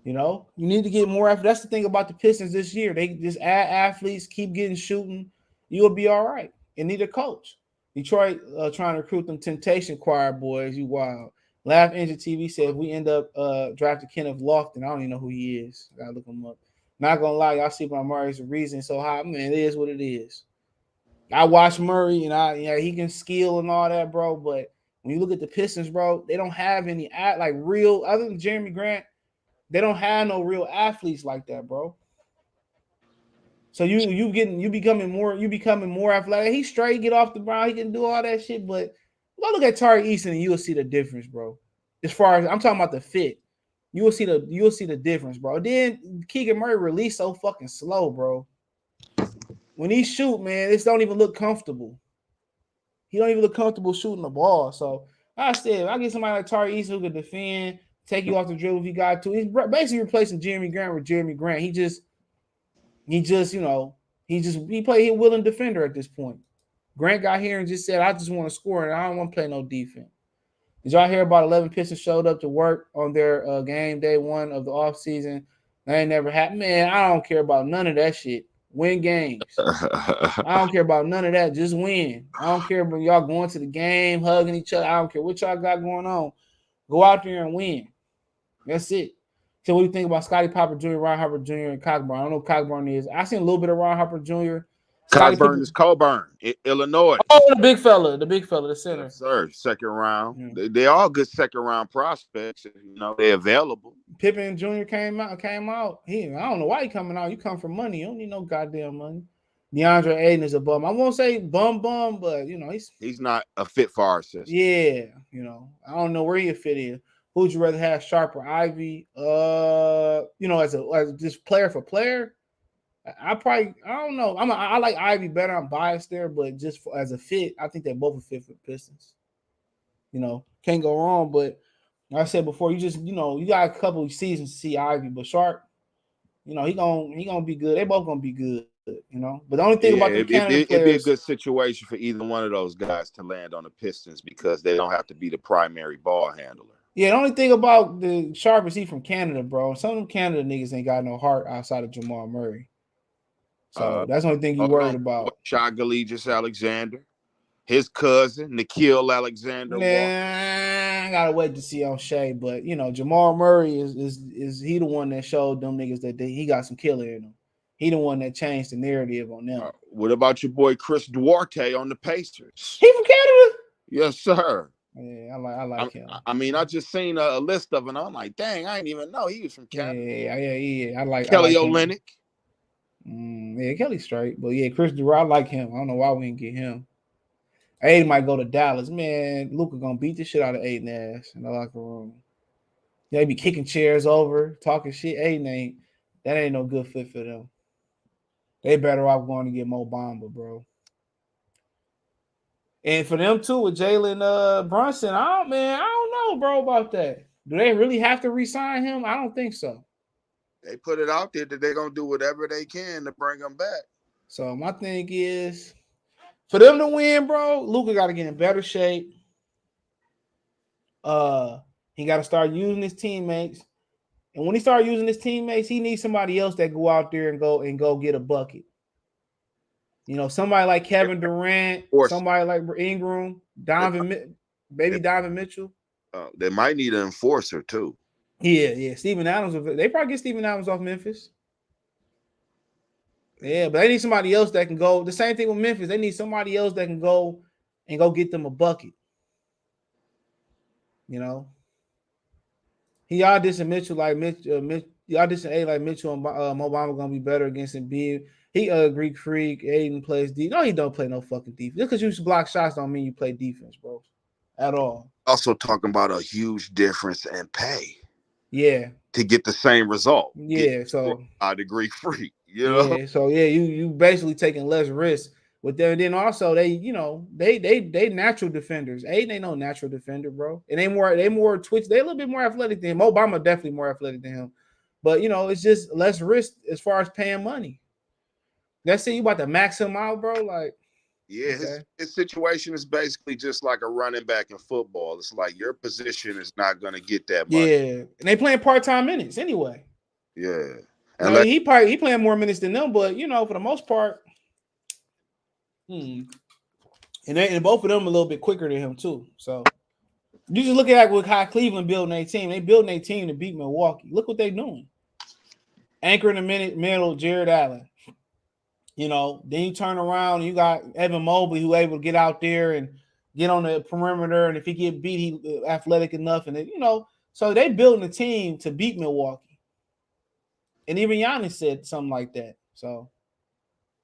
You need to get more. That's the thing about the Pistons this year. They just add athletes, keep getting shooting. You'll be all right. And need a coach. Detroit trying to recruit them Temptation Choir boys. You wild. Laugh Engine TV said if we end up drafting Kenneth Lofton, I don't even know who he is. I gotta look him up. Not gonna lie, y'all see my Murray's reason so high. Man, it is what it is. I watch Murray and he can skill and all that, bro. But when you look at the Pistons, bro, they don't have any real other than Jeremy Grant. They don't have no real athletes like that, bro. So you becoming more athletic. He straight get off the ground. He can do all that shit. But go look at Tari Eason and you'll see the difference, bro. As far as I'm talking about the fit, you'll see the difference, bro. Then Keegan Murray release so fucking slow, bro. When he shoot, man, it don't even look comfortable. He don't even look comfortable shooting the ball. So like I said, I get somebody like Tari Eason who can defend, take you off the dribble if you got to. He's basically replacing Jeremy Grant with Jeremy Grant. He play a willing defender at this point. Grant got here and just said, I just want to score and I don't want to play no defense. Did y'all hear about 11 Pistons showed up to work on their game day one of the offseason? That ain't never happened. Man, I don't care about none of that shit. Win games. I don't care about none of that. Just win. I don't care about y'all going to the game, hugging each other. I don't care what y'all got going on. Go out there and win. That's it. So what do you think about Scottie Pippen Jr., Ron Harper Jr., and Cockburn? I don't know who Cockburn is. I seen a little bit of Ron Harper Jr. Cockburn is Coburn, Illinois. Oh, the big fella, the center. Yes, sir. Second round. Yeah. They all good second round prospects. They're available. Pippen Jr. came out. I don't know why he coming out. You come for money. You don't need no goddamn money. DeAndre Ayton is a bum. I won't say bum, but he's not a fit for our system. Yeah, I don't know where he fit in. Who'd you rather have, Sharp or Ivey? As just player for player, I don't know. I like Ivey better. I'm biased there, but just as a fit, I think they both are fit for the Pistons. Can't go wrong. But like I said before, you just you got a couple of seasons to see Ivey, but Sharp, he gonna be good. They both gonna be good. But the only thing about the Canada players, it'd be a good situation for either one of those guys to land on the Pistons because they don't have to be the primary ball handler. Yeah, the only thing about the Sharp is he from Canada, bro. Some of them Canada niggas ain't got no heart outside of Jamal Murray. So that's the only thing you worried about. Shai Gilgeous-Alexander, his cousin, Nikhil Alexander. I gotta wait to see on Shea, but Jamal Murray is he the one that showed them niggas that he got some killer in him. He the one that changed the narrative on them. What about your boy Chris Duarte on the Pacers? He from Canada? Yes, sir. Yeah, I like him. I just seen a list of them. I'm like, dang, I didn't even know he was from Canada. Yeah. I like Kelly Olynyk. Yeah, Kelly's straight, but yeah, Chris Duarte, I like him. I don't know why we didn't get him. Aiden might go to Dallas, man. Luka gonna beat the shit out of Aiden ass in the locker room. They be kicking chairs over, talking shit. Aiden that ain't no good fit for them. They better off going to get Mo Bamba, bro. And for them too, with Jalen Brunson, I don't know, bro, about that. Do they really have to re-sign him? I don't think so. They put it out there that they're gonna do whatever they can to bring him back. So my thing is, for them to win, bro, Luka got to get in better shape. He got to start using his teammates. And when he starts using his teammates, he needs somebody else that go out there and go get a bucket. You know, somebody like Kevin Durant, somebody like Ingram, Donovan Mitchell. They might need an enforcer too. Yeah. Steven Adams. They probably get Steven Adams off Memphis. Yeah, but they need somebody else that can go. The same thing with Memphis. They need somebody else that can go and go get them a bucket. You know, he auditioned Mitchell like y'all dissing A like Mitchell and Obama gonna be better against Embiid. He Greek freak. Ayton plays defense. No, he don't play no fucking defense. Just because you block shots don't mean you play defense, bro. At all. Also talking about a huge difference in pay. Yeah. To get the same result. Yeah. So the Greek freak. You know? Yeah. So yeah, you basically taking less risk with them. And then also they natural defenders. Ayton ain't no natural defender, bro. And they more twitch. They a little bit more athletic than him. Obama definitely more athletic than him. But it's just less risk as far as paying money. Let's say you about to max him out, bro. Like, yeah, okay. his situation is basically just like a running back in football. It's like your position is not going to get that much. Yeah, and they playing part-time minutes anyway. Yeah, and he playing more minutes than them, but for the most part, and both of them a little bit quicker than him too. So you just look at how Cleveland building their team. They building their team to beat Milwaukee. Look what they doing. Anchor in the middle, Jared Allen. Then you turn around and you got Evan Mobley who able to get out there and get on the perimeter. And if he get beat, he athletic enough. And so they building a team to beat Milwaukee. And even Giannis said something like that. So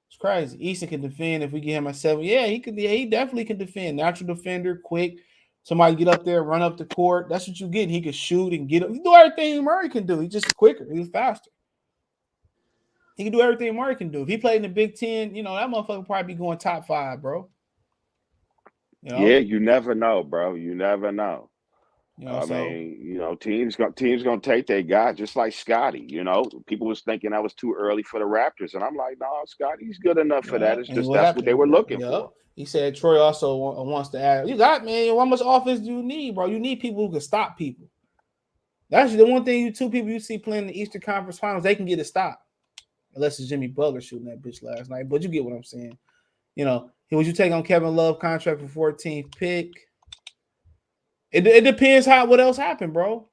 it's crazy. Eason can defend if we get him at 7. Yeah, he could. Yeah, he definitely can defend. Natural defender, quick. Somebody get up there, run up the court. That's what you get. He can shoot and get up. He do everything Murray can do. He's just quicker. He's faster. He can do everything Murray can do. If he played in the Big Ten, that motherfucker probably be going top 5, bro. Yeah, you never know, bro. You never know. Teams gonna take their guy just like Scotty. People was thinking that was too early for the Raptors, and I'm like, no, Scotty's good enough for that. It's just that's what they were looking for. He said Troy also wants to add. You got how much offense do you need, bro? You need people who can stop people. That's the one thing. Two people you see playing in the Eastern Conference Finals, they can get a stop. Unless it's Jimmy Butler shooting that bitch last night. But you get what I'm saying. Would you take on Kevin Love contract for 14th pick? It depends what else happened, bro.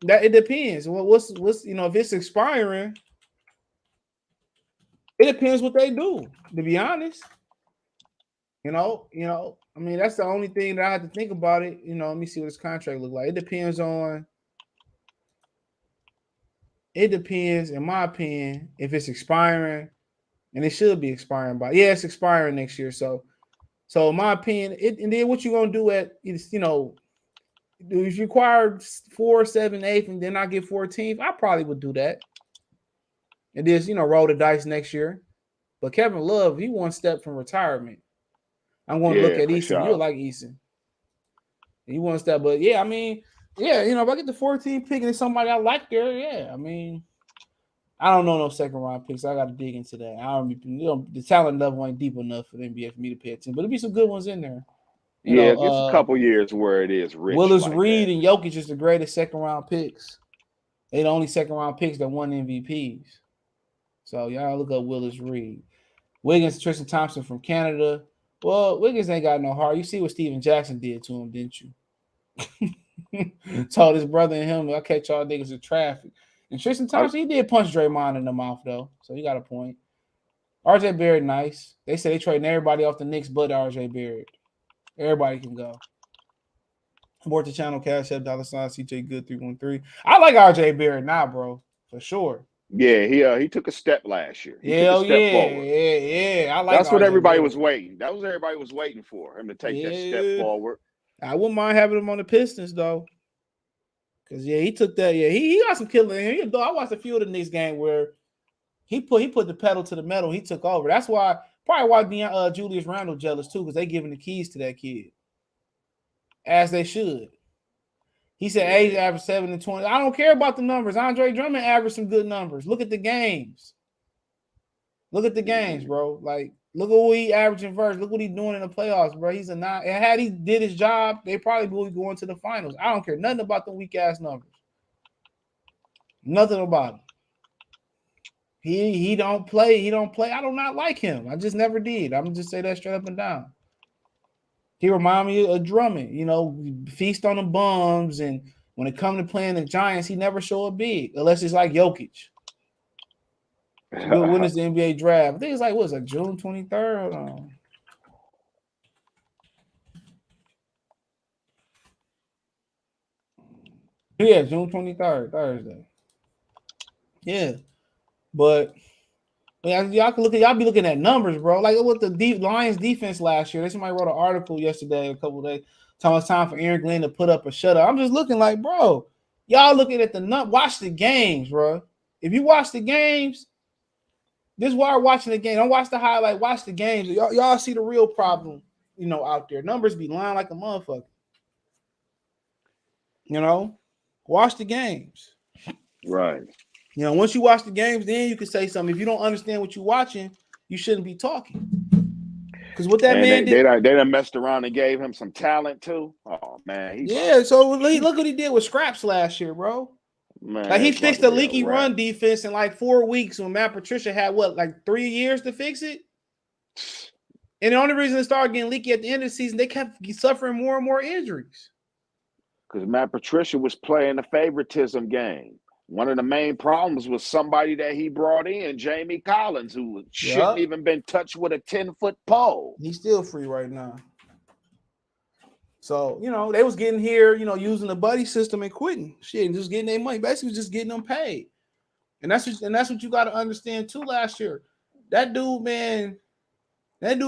It depends. What's if it's expiring, it depends what they do, to be honest. I mean, that's the only thing that I have to think about it. Let me see what his contract look like. It depends, in my opinion, if it's expiring, and it should be expiring by. Yeah, it's expiring next year. So in my opinion, and then what you gonna do if you require 4, 7, 8, and then I get 14th, I probably would do that. And just roll the dice next year. But Kevin Love, he one step from retirement. I'm going to look at Eason. Sure. You'll like Eason. He one step, but yeah, I mean. Yeah, if I get the 14th pick and it's somebody I like there, yeah. I mean, I don't know no second round picks. I got to dig into that. I don't, the talent level ain't deep enough for the NBA for me to pay attention, but there'll be some good ones in there. It's a couple years where it is rich. Willis Reed and Jokic is the greatest second round picks. They're the only second round picks that won MVPs. So y'all look up Willis Reed. Wiggins, Tristan Thompson from Canada. Well, Wiggins ain't got no heart. You see what Steven Jackson did to him, didn't you? Told his brother and him, I'll catch y'all niggas in traffic. And Tristan Thompson, he did punch Draymond in the mouth, though. So he got a point. RJ Barrett, nice. They say they trading everybody off the Knicks but RJ Barrett. Everybody can go. Abort the channel, Cash App, $ CJ Good 313. I like RJ Barrett now, bro. For sure. Yeah, he took a step last year. He took a step forward. Yeah. I like that's what RJ everybody Barrett. was waiting. That was everybody was waiting for him to take that step forward. I wouldn't mind having him on the Pistons though, because he took that. Yeah, he got some killer in him. I watched a few of the Knicks game where he put the pedal to the metal. He took over. That's probably why Julius Randle jealous too, because they giving the keys to that kid, as they should. He said Age averaged 7 and 20. I don't care about the numbers. Andre Drummond averaged some good numbers. Look at the games. Look at the games, bro. Like. Look at what he averaging verse. Look what he's doing in the playoffs, bro. He's a 9. And had he did his job, they probably would be going to the finals. I don't care nothing about the weak ass numbers. Nothing about them. He don't play. He don't play. I do not like him. I just never did. I'm just say that straight up and down. He remind me of Drummond. Feast on the bums, and when it comes to playing the Giants, he never show up big unless it's like Jokic. When is the NBA draft? I think it's like June 23rd. Hold on. Yeah, June 23rd, Thursday. Yeah, but y'all can y'all be looking at numbers, bro. Like what the Lions defense last year. Somebody wrote an article yesterday, a couple of days, telling it's time for Aaron Glenn to put up a shutout. I'm just looking like, bro, y'all looking at watch the games, bro. If you watch the games, this is why I'm watching the game. Don't watch the highlight, watch the games. Y'all see the real problem, out there. Numbers be lying like a motherfucker. Watch the games. Right. Once you watch the games, then you can say something. If you don't understand what you're watching, you shouldn't be talking. Because what that man did, they done messed around and gave him some talent too. Oh man, so look what he did with Scraps last year, bro. Man, like he fixed the leaky run defense in like 4 weeks when Matt Patricia had 3 years to fix it. And the only reason it started getting leaky at the end of the season, they kept suffering more and more injuries. Because Matt Patricia was playing the favoritism game. One of the main problems was somebody that he brought in, Jamie Collins, who shouldn't even been touched with a 10-foot pole. He's still free right now. So, they was getting here, using the buddy system and quitting. Shit, and just getting their money. Basically just getting them paid. And that's what you got to understand too last year. That dude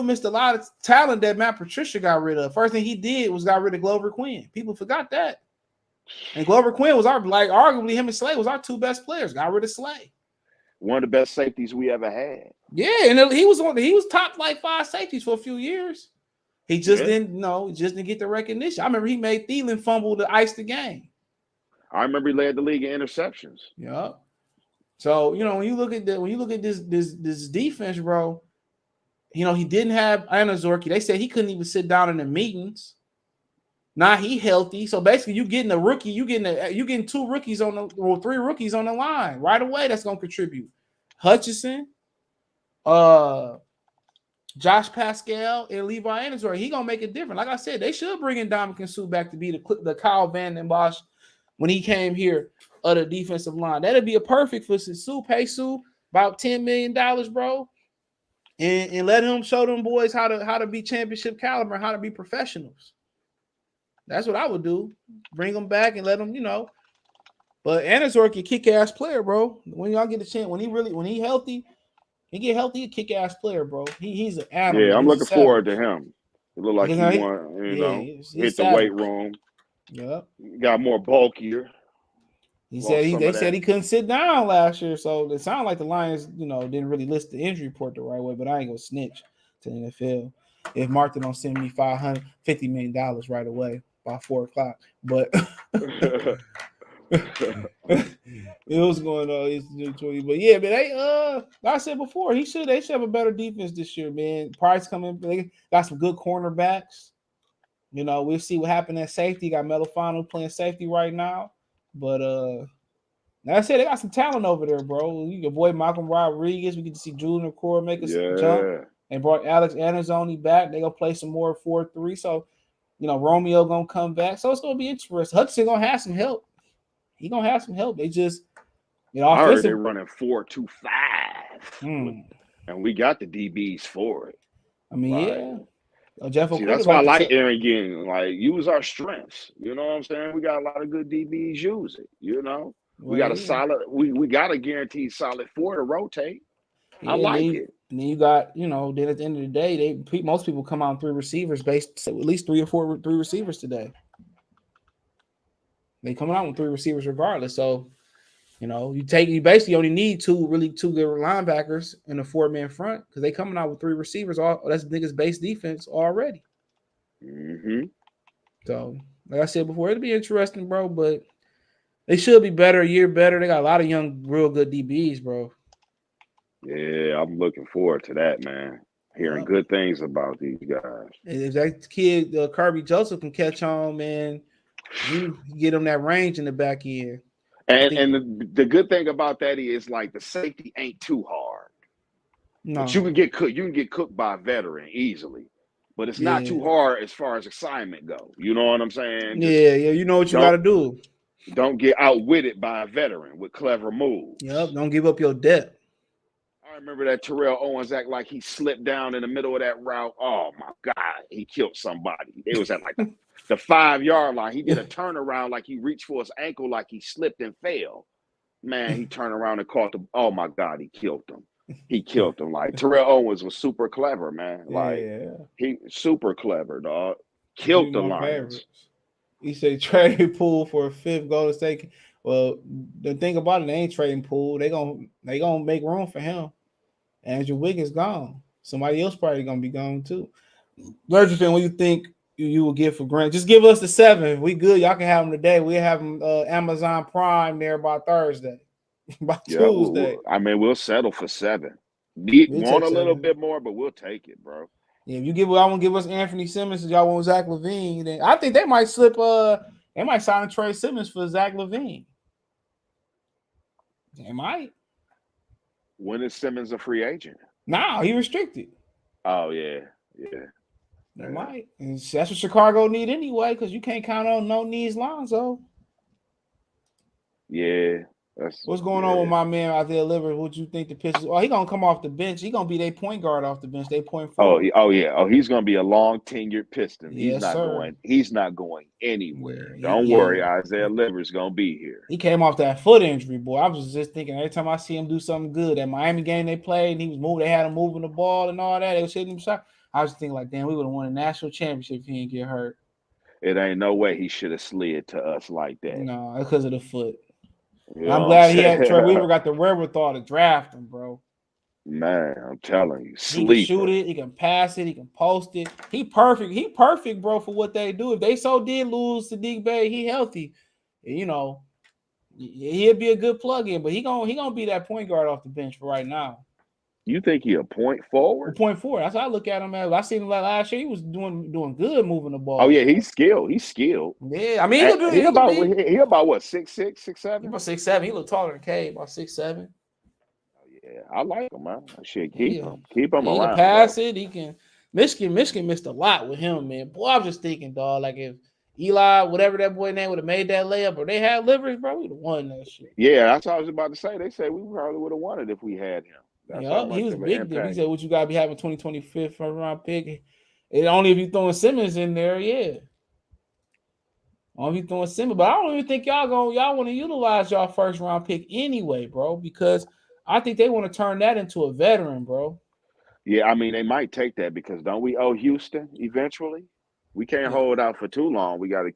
missed a lot of talent that Matt Patricia got rid of. First thing he did was got rid of Glover Quinn. People forgot that. And Glover Quinn was arguably him and Slay was our two best players. Got rid of Slay. One of the best safeties we ever had. Yeah, and he was top 5 safeties for a few years. He just didn't get the recognition. I remember he made Thielen fumble to ice the game. I remember he led the league in interceptions. Yeah. So when you look at this defense, bro, he didn't have Anazorki. They said he couldn't even sit down in the meetings. Now he healthy. So basically, you getting a rookie, you getting 2 rookies 3 rookies on the line right away. That's gonna contribute. Hutchinson, Josh Pascal, and Levi Anderson. He gonna make it different. Like I said, they should bring in Dominican Sue back to be the Kyle Van Den Bosch when he came here of the defensive line. That'd be a perfect for Sue. Pay Sue about $10 million, bro, and let him show them boys how to be championship caliber, how to be professionals. That's what I would do. Bring him back and let him, But Anazorki a kick-ass player, bro. When y'all get a chance, when he healthy, he get healthy, a kick-ass player, bro. He's an animal. Yeah, I'm looking forward to him. It looked like he hit the weight room. Yep. Got more bulkier. They said he couldn't sit down last year, so it sounded like the Lions, didn't really list the injury report the right way. But I ain't gonna snitch to the NFL if Martha don't send me $550 million right away by 4:00. But it was going on. It's 20. But yeah, man, like I said before, they should have a better defense this year, man. Price coming, they got some good cornerbacks. We'll see what happened at safety. Got Melifano playing safety right now. But like I said, they got some talent over there, bro. Your boy Malcolm Rodriguez. We get to see Julian Core make a jump. And brought Alex Anazoni back. They gonna play some more 4-3. So, Romeo gonna come back. So it's gonna be interesting. Hudson gonna have some help. He gonna have some help. They just, I heard they're running 4-2-5, and we got the DBs for it. I mean, Jeff. See, that's why I like Aaron Ging. Like, use our strengths. You know what I'm saying? We got a lot of good DBs. Use it. We got a solid. We got a guaranteed solid 4 to rotate. I like it. And then you got, then at the end of the day, most people come out on 3 receivers based at least 3 or 4 receivers today. They coming out with 3 receivers regardless. So, you basically only need 2 good linebackers in a 4-man front because they coming out with 3 receivers. That's niggas base defense already. Mm-hmm. So, like I said before, it'll be interesting, bro. But they should be better, a year better. They got a lot of young, real good DBs, bro. Yeah, I'm looking forward to that, man. Hearing good things about these guys. And if that kid, Kirby Joseph, can catch on, man, you get him that range in the back end. And the good thing about that is like the safety ain't too hard. No. But you can get cooked. You can get cooked by a veteran easily. But it's not too hard as far as assignment go. You know what I'm saying? Yeah, you know what you got to do. Don't get outwitted by a veteran with clever moves. Yep, don't give up your depth. I remember that Terrell Owens act like he slipped down in the middle of that route. Oh my God, he killed somebody. It was at like the 5-yard line. He did a turnaround like he reached for his ankle, like he slipped and fell. Man, he turned around and caught the. Oh my God, he killed him. He killed him. Like Terrell Owens was super clever, man. Like he super clever, dog. Killed the Lions. Favorites. He said trade Poole for a 5th Golden State. Well, the thing about it, they ain't trading Poole. They gonna make room for him. Andrew Wiggins gone. Somebody else probably gonna be gone too. Virgil fan, what do you think you will give for Grant? Just give us the 7. We good. Y'all can have them today. We have them Amazon Prime there by Thursday. By Tuesday. We'll settle for 7. Want a little bit more, but we'll take it, bro. Yeah, if y'all want to give us Anthony Simmons, y'all want Zach LaVine, then I think they might slip. They might sign and trade Simmons for Zach LaVine. They might. When is Simmons a free agent? Nah, he restricted. Oh yeah. They might. And that's what Chicago need anyway, because you can't count on no knees Lonzo. Yeah. What's going on with my man Isaiah Livers? What you think the Pistons? Oh, he gonna come off the bench. He gonna be their point guard off the bench. They point forward. He's gonna be a long tenured Piston. Yes, he's not going anywhere. Don't worry, Isaiah Livers gonna be here. He came off that foot injury, boy. I was just thinking every time I see him do something good. That Miami game they played, and he was moving. They had him moving the ball and all that. They was hitting him shot. I was thinking like, damn, we would have won a national championship if he didn't get hurt. It ain't no way he should have slid to us like that. No, because of the foot. I'm glad he had Trey Weaver got the wherewithal to draft him, bro. Man, I'm telling you, he can shoot it, he can pass it, he can post it. He perfect, bro, for what they do. If they did lose to Sadiq Bey, he healthy. You know, he'll be a good plug-in, but he gonna be that point guard off the bench for right now. You think he a point forward? Point forward. That's how I look at him as. I seen him like last year. He was doing good moving the ball. Oh yeah, he's skilled. Yeah, I mean he about what 6'6", 6'7"? He about 6'7". He look taller than K, about 6'7". Yeah, I like him, man. I should keep him. Keep him around. He can pass it. He can. Michigan missed a lot with him, man. Boy, I was just thinking, dog. Like if Eli, whatever that boy name, would have made that layup, or they had Livers, bro, we would have won that shit. Yeah, that's what I was about to say. They said we probably would have won it if we had him. He was big there. He said, "What you got to be having 2025 first round pick? It only if you throwing Simmons in there, yeah. Only if you throwing Simmons, but I don't even think y'all want to utilize y'all first round pick anyway, bro, because I think they want to turn that into a veteran, bro. Yeah, I mean they might take that because don't we owe Houston eventually? We can't hold out for too long. We got to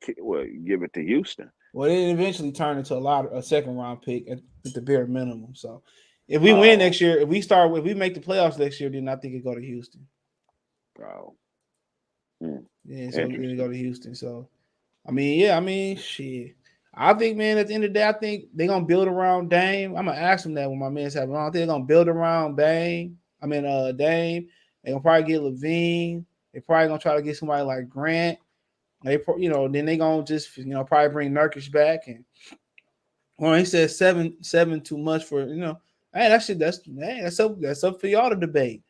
give it to Houston. Well, it eventually turned into a second round pick at the bare minimum. So. If we win next year, if we make the playoffs next year, then I think it go to Houston. Oh. Yeah, so we go to Houston. So, shit. I think, man, at the end of the day, I think they're gonna build around Dame. I'm gonna ask them that when my man's having. I think they're gonna build around Dame. Dame. They're gonna probably get LaVine. They're probably gonna try to get somebody like Grant. Then they gonna just probably bring Nurkic back and. Well, he said 7 too much for Hey, that's up for y'all to debate.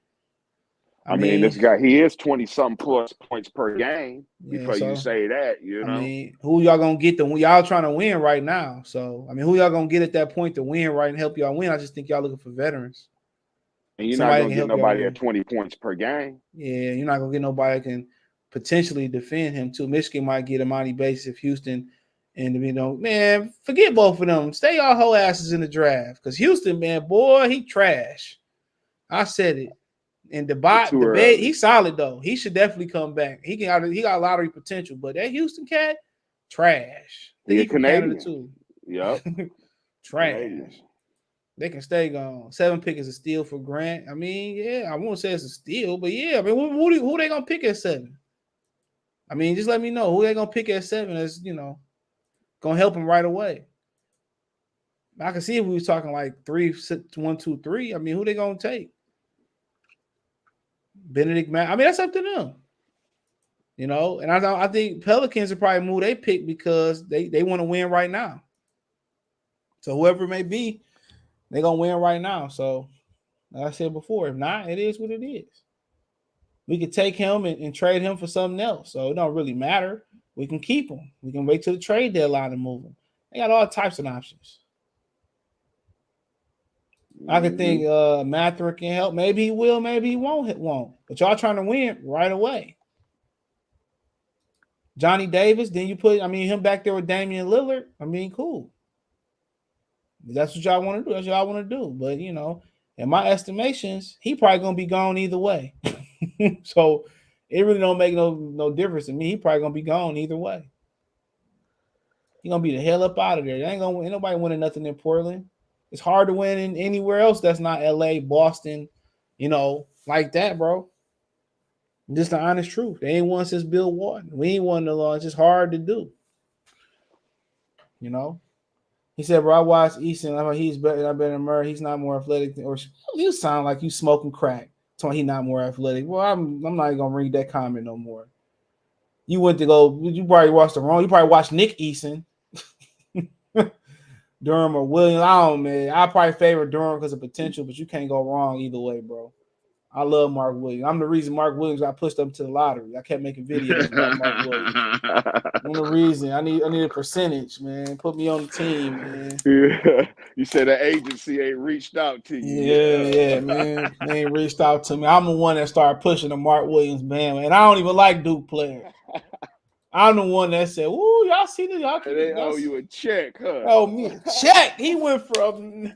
I mean, this guy, he is 20-something plus points per game. Before you say that, I mean, who y'all gonna get y'all trying to win right now? So, who y'all gonna get at that point to win right and help y'all win? I just think y'all looking for veterans. And you're not gonna get nobody at 20 points per game. Yeah, you're not gonna get nobody that can potentially defend him too. Michigan might get Imani Bates if Houston. And man, forget both of them. Stay y'all whole asses in the draft. Because Houston, man, boy, he trash. I said it. And debate, he's solid though. He should definitely come back. He got lottery potential, but that Houston cat, trash. He's Canadian too. Yep. Trash. Canadian. They can stay gone. 7 pick is a steal for Grant. I won't say it's a steal, but yeah. Who they gonna pick at 7? Just let me know who they gonna pick at 7. As gonna help him right away. I can see if we was talking like 3, 1, 2, 3. Who they gonna take? Benedict Matt. That's up to them. And I think Pelicans will probably move their pick because they want to win right now. So whoever it may be, they're gonna win right now. So like I said before, if not, it is what it is. We could take him and trade him for something else. So it don't really matter. We can keep him. We can wait till the trade deadline and move him. They got all types of options. I could think Matherick can help. Maybe he will, maybe he won't. But y'all trying to win right away. Johnny Davis, then you put, him back there with Damian Lillard. Cool. That's what y'all want to do. That's what y'all want to do. But, in my estimations, he probably going to be gone either way. So it really don't make no difference to me. He probably going to be gone either way. He going to be the hell up out of there. Ain't nobody winning nothing in Portland. It's hard to win in anywhere else that's not LA, Boston, like that, bro. Just the honest truth. They ain't won since Bill Walton. We ain't won the law. It's just hard to do. He said, bro, I watched Eason. He's better than Murray. He's not more athletic. Or you sound like you smoking crack. He's not more athletic. Well, I'm not even going to read that comment no more. You probably watched you probably watched Nick Eason. Durham or Williams. I don't know, man. I probably favor Durham because of potential, but you can't go wrong either way, bro. I love Mark Williams. I'm the reason Mark Williams got pushed up to the lottery. I kept making videos about Mark Williams. I'm the reason. I need a percentage, man. Put me on the team, man. Yeah. You said the agency ain't reached out to you. Yeah, man. They ain't reached out to me. I'm the one that started pushing the Mark Williams band, and I don't even like Duke players. I'm the one that said, "Ooh, y'all see this? Y'all they owe you a check, huh? Oh, me a check. He went from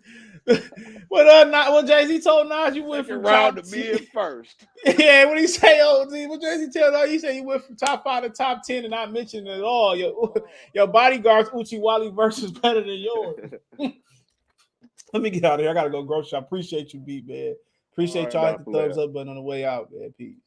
what Jay-Z told Nash, you went from round to mid first. Yeah, when he say, what Jay-Z tell Nash, he said you went from top 5 to top 10 and not mentioned it at all. Your bodyguard's Uchiwali versus better than yours. Let me get out of here. I gotta go grocery shop. Appreciate you, B, man. Appreciate y'all. Hit the thumbs up button on the way out, man. Peace.